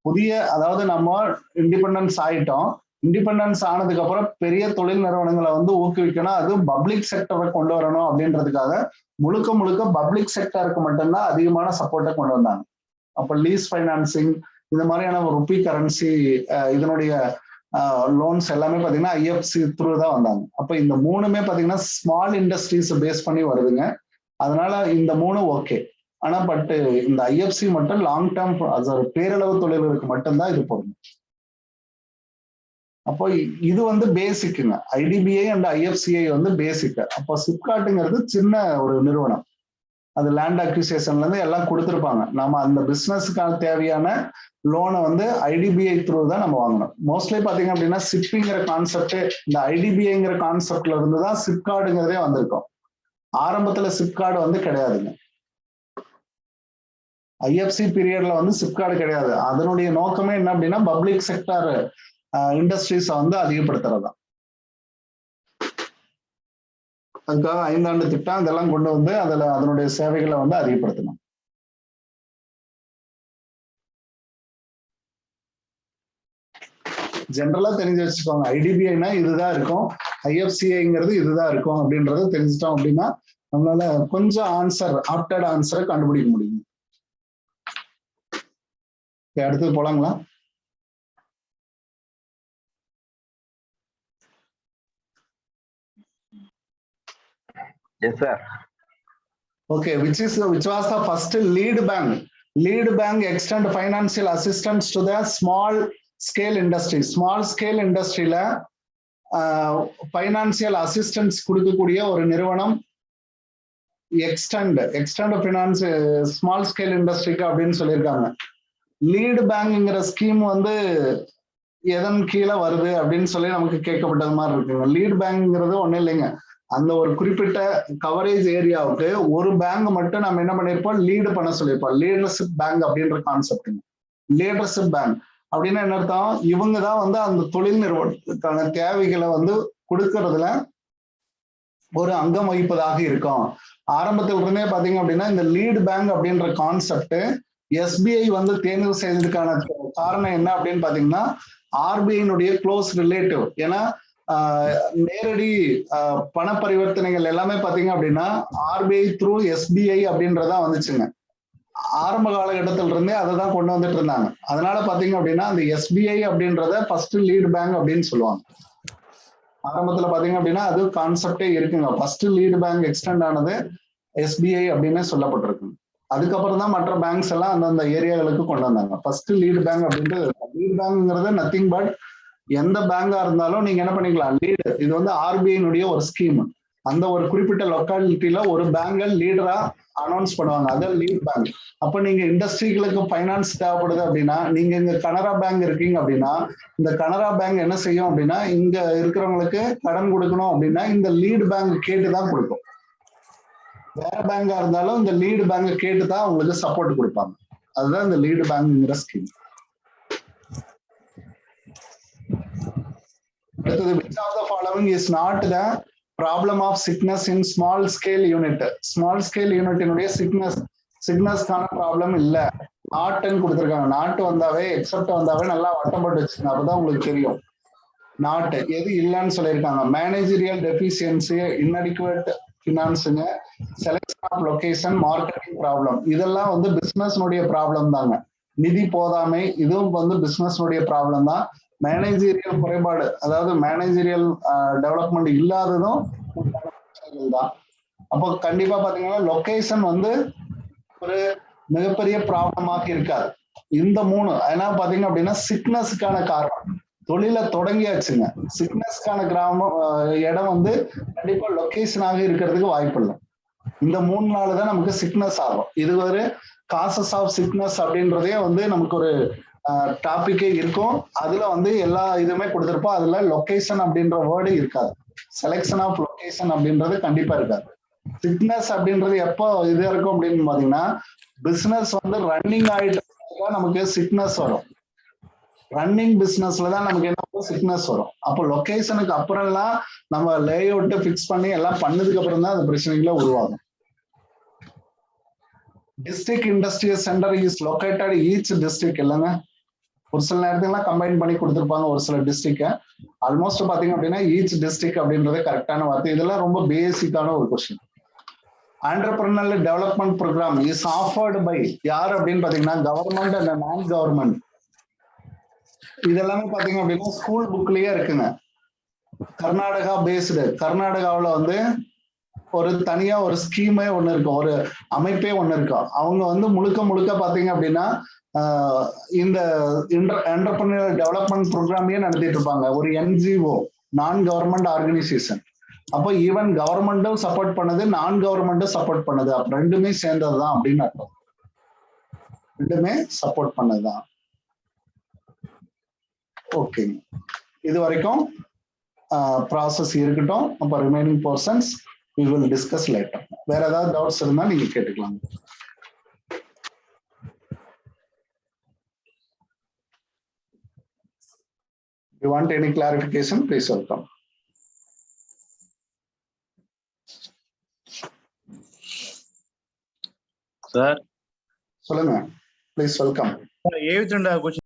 புதிய, அதாவது நம்ம இண்டிபெண்டன்ஸ் ஆயிட்டோம். இண்டிபெண்டன்ஸ் ஆனதுக்கு அப்புறம் பெரிய தொழில் நிறுவனங்களை வந்து ஊக்குவிக்கணும், அது பப்ளிக் செக்டரை கொண்டு வரணும் அப்படின்றதுக்காக முழுக்க முழுக்க பப்ளிக் செக்டருக்கு மட்டும்தான் அதிகமான சப்போர்ட்டை கொண்டு வந்தாங்க. அப்ப லீஸ் ஃபைனான்சிங், இந்த மாதிரியான ருப்பி கரன்சி, இதனுடைய லோன்ஸ் எல்லாமே பாத்தீங்கன்னா ஐஎஃப்சி த்ரூ தான் வந்தாங்க. அப்ப இந்த மூணுமே பாத்தீங்கன்னா ஸ்மால் இண்டஸ்ட்ரீஸ் பேஸ் பண்ணி வருதுங்க. அதனால இந்த மூணு ஓகே. ஆனா பட் இந்த ஐஎஃப்சி மட்டும் லாங் டேர்ம், அது ஒரு பேரளவு தொழில்களுக்கு மட்டும்தான் இது போடுங்க. அப்போ இது வந்து பேசிக்குங்க. ஐடிபிஐ அண்ட் ஐஎஃப்சிஐ வந்து பேசிக். அப்போ சிப்காட்டுங்கிறது சின்ன ஒரு நிறுவனம். அது லேண்ட் அக்யூசியேஷன்ல இருந்து எல்லாம் கொடுத்துருப்பாங்க. நம்ம அந்த பிசினஸுக்கான தேவையான லோனை வந்து ஐடிபிஐ த்ரூ தான் நம்ம வாங்கணும். மோஸ்ட்லி பாத்தீங்க அப்படின்னா சிப்பிங்கிற கான்செப்ட் இந்த ஐடிபிஐங்கிற கான்செப்ட்ல இருந்து தான் சிப்கார்டுங்கிறதே வந்திருக்கும். ஆரம்பத்துல சிப்கார்டு வந்து கிடையாதுங்க. ஐஎஃப்சி பீரியட்ல வந்து சிப்கார்டு கிடையாது. அதனுடைய நோக்கமே என்ன அப்படின்னா பப்ளிக் செக்டர் இண்டஸ்ட்ரீஸை வந்து அதிகப்படுத்துறதுதான். அதுக்காக 5 ஆண்டு திட்டம் இதெல்லாம் கொண்டு வந்து அதனுடைய சேவைகளை வந்து அதிகப்படுத்தணும். ஜென்ரலா தெரிஞ்சு வச்சுக்கோங்க. ஐடிபிஐனா இதுதான் இருக்கும், ஐஎஃப்சிஐங்கிறது இதுதான் இருக்கும் அப்படின்றத தெரிஞ்சுட்டோம் அப்படின்னா நம்மளால கொஞ்சம் ஆப்டட் ஆன்சரை கண்டுபிடிக்க முடியும். அடுத்து போலாங்களா? Yes, sir. Okay, which was the first lead bank? Lead bank extend financial assistance to the small scale industry. Small scale industryல financial assistance கொடுக்கக்கூடிய ஒரு நிறுவனம் extend finance small scale industryக்கு அப்படின்னு சொல்லியிருக்காங்க. லீடு பேங்க்ங்கிற ஸ்கீம் வந்து எதன் கீழே வருது அப்படின்னு சொல்லி நமக்கு கேட்கப்பட்டது மாதிரி இருக்குங்க. லீடு பேங்க்ங்கிறது ஒன்றும் இல்லைங்க. அந்த ஒரு குறிப்பிட்ட கவரேஜ் ஏரியாவுக்கு ஒரு பேங்க் மட்டும் நம்ம என்ன பண்ணிருப்போம், லீடு பண்ண சொல்லியிருப்போம். லீடர்ஷிப் பேங்க் அப்படின்ற கான்செப்ட். லீடர்ஷிப் பேங்க் அப்படின்னா என்ன அர்த்தம், இவங்க தான் வந்து அந்த தொழில் நிறுவனத்துக்கான தேவைகளை வந்து கொடுக்கறதுல ஒரு அங்கம் வகிப்பதாக இருக்கும். ஆரம்பத்துல இருந்தே பாத்தீங்க அப்படின்னா இந்த லீடு பேங்க் அப்படின்ற கான்செப்ட் எஸ்பிஐ வந்து தேர்வு செய்ததுக்கான காரணம் என்ன அப்படின்னு பாத்தீங்கன்னா ஆர்பிஐனுடைய க்ளோஸ் ரிலேட்டிவ். ஏன்னா நேரடி பண பரிவர்த்தனைகள் எல்லாமே பாத்தீங்க அப்படின்னா ஆர்பிஐ த்ரூ எஸ்பிஐ அப்படின்றதா வந்துச்சுங்க. ஆரம்ப காலகட்டத்தில இருந்தே அதை தான் கொண்டு வந்துட்டு இருந்தாங்க. அதனால பாத்தீங்க அப்படின்னா அந்த எஸ்பிஐ அப்படின்றத ஃபர்ஸ்ட் லீடு பேங்க் அப்படின்னு சொல்லுவாங்க. ஆரம்பத்துல பாத்தீங்க அப்படின்னா அது கான்செப்டே இருக்குங்க. ஃபர்ஸ்ட் லீடு பேங்க் எக்ஸ்டெண்ட் ஆனது எஸ்பிஐ அப்படின்னு சொல்லப்பட்டிருக்கு. அதுக்கப்புறம் தான் மற்ற பேங்க்ஸ் எல்லாம் அந்தந்த ஏரியாக்களுக்கு கொண்டு வந்தாங்க. ஃபர்ஸ்ட் லீடு பேங்க் அப்படின்றது, லீடு பேங்க்ங்கிறது நத்திங் பட் எந்த பேங்கா இருந்தாலும் நீங்க என்ன பண்ணிக்கலாம், லீடு. இது வந்து ஆர்பிஐனுடைய ஒரு ஸ்கீம். அந்த ஒரு குறிப்பிட்ட லொக்காலிட்டியில ஒரு பேங்க லீடரா அனௌன்ஸ் பண்ணுவாங்க, அதான் லீட் பேங்க். அப்ப நீங்க இண்டஸ்ட்ரிகளுக்கு ஃபைனான்ஸ் தேவைப்படுது அப்படின்னா, நீங்க இங்க கனரா பேங்க் இருக்கீங்க அப்படின்னா, இந்த கனரா பேங்க் என்ன செய்யும் அப்படின்னா, இங்க இருக்கிறவங்களுக்கு கடன் கொடுக்கணும் அப்படின்னா இந்த லீடு பேங்க் கேட்டுதான் கொடுக்கும். வேற பேங்கா இருந்தாலும் இந்த லீடு பேங்க் கேட்டுதான் உங்களுக்கு சப்போர்ட் கொடுப்பாங்க. அதுதான் இந்த லீடு பேங்க்ங்கிற ஸ்கீம். அடுத்தது, which of the following is not the problem of sickness in small scale unit? Small scale யூனிட்டினுடைய சிக்னஸ்க்கான ப்ராப்ளம் இல்ல. நாட்டுன்னு கொடுத்துருக்காங்க. நாட்டு வந்தாவே எக்ஸப்ட் வந்தாவே நல்லா வட்டம் போட்டு வச்சுங்க, அப்பதான் உங்களுக்கு தெரியும். நாட்டு எது இல்லைன்னு சொல்லியிருக்காங்க. மேனேஜரியல் டெஃபிஷியன்சி, இன்அடிக்குவேட் ஃபினான்ஸுங்க, selection of location, marketing problem, இதெல்லாம் வந்து பிசினஸ்னுடைய ப்ராப்ளம் தாங்க. நிதி போதாமை, இதுவும் வந்து பிசினஸ்னுடைய ப்ராப்ளம் தான். மேனேஜரியல் குறைபாடு, அதாவது மேனேஜரியல் டெவலப்மெண்ட் இல்லாததும் தான். அப்போ கண்டிப்பா பாத்தீங்கன்னா லொகேஷன் வந்து ஒரு மிகப்பெரிய ப்ராப்ளமாக இருக்காது. இந்த மூணு ஏன்னா பாத்தீங்க அப்படின்னா சிக்னஸ்க்கான காரணம். தொழில தொடங்கியாச்சுங்க, சிக்னஸ்க்கான இடம் வந்து கண்டிப்பா லொகேஷனாக இருக்கிறதுக்கு வாய்ப்பு இல்லை. இந்த 3 நாள் தான் நமக்கு சிக்னஸ் ஆகும். இது ஒரு காசஸ் ஆஃப் சிக்னஸ் அப்படின்றதே வந்து நமக்கு ஒரு டாபிக்கே இருக்கும். அதுல வந்து எல்லா இதுவுமே கொடுத்திருப்போம். அதுல லொகேஷன் அப்படின்ற வேர்டு இருக்காது. செலக்ஷன் ஆஃப் லொகேஷன் அப்படின்றது கண்டிப்பா இருக்காது. சிக்னஸ் அப்படின்றது எப்போ இது இருக்கும் அப்படின்னு பாத்தீங்கன்னா, பிசினஸ் வந்து ரன்னிங் ஆயிட்டு நமக்கு சிக்னஸ் வரும். ரன்னிங் பிசினஸ்ல தான் நமக்கு என்ன சிக்னஸ் வரும். அப்போ லொகேஷனுக்கு அப்புறம் எல்லாம் நம்ம லே அவுட் பிக்ஸ் பண்ணி எல்லாம் பண்ணதுக்கு அப்புறம் தான் அந்த பிரச்சனைகளை உருவாகும். District industrial centre is located each district இல்லைங்க. ஒரு சில நேரத்துலாம் கம்பைன் பண்ணி கொடுத்துருப்பாங்க ஒரு சில டிஸ்ட்ரிக்ட. ஆல்மோஸ்ட் பாத்தீங்க அப்படின்னா ஈச் டிஸ்ட்ரிக்ட் அப்படின்றது கரெக்டான வார்த்தை. இதெல்லாம் ரொம்ப பேசிக்கான ஒரு question. Entrepreneurial development program is offered by யார் அப்படின்னு பாத்தீங்கன்னா கவர்மெண்ட் அண்ட் நான் கவர்மெண்ட். இதெல்லாமே பாத்தீங்க அப்படின்னா ஸ்கூல் புக்லயே இருக்குங்க. கர்நாடகா பேஸ்டு, கர்நாடகாவில் வந்து ஒரு தனியா ஒரு ஸ்கீமே ஒண்ணு இருக்கும், ஒரு அமைப்பே ஒண்ணு இருக்கும். அவங்க வந்து முழுக்க பாத்தீங்க அப்படின்னா இந்த என்டர்பிரினியர் டெவலப்மெண்ட் ப்ரோக்ராமையே நடத்திட்டு இருப்பாங்க. ஒரு என்ஜிஓ, நான் கவர்மெண்ட் ஆர்கனைசேஷன். அப்போ ஈவன் கவர்மெண்ட்டும் சப்போர்ட் பண்ணுது, நான் கவர்மெண்ட்டும் சப்போர்ட் பண்ணுது. அப்ப ரெண்டுமே சேர்ந்ததுதான் அப்படின்னு அர்த்தம். ரெண்டுமே சப்போர்ட் பண்ணதுதான். ஓகே, இது வரைக்கும் ப்ராசஸ் இருக்கட்டும். அப்ப remaining portions we will discuss later. வேற ஏதாவது டவுட்ஸ் இருந்தா நீங்க கேட்டுக்கலாம். You want any clarification? Please welcome. Sir சொல்லுங்க, please welcome. 72வது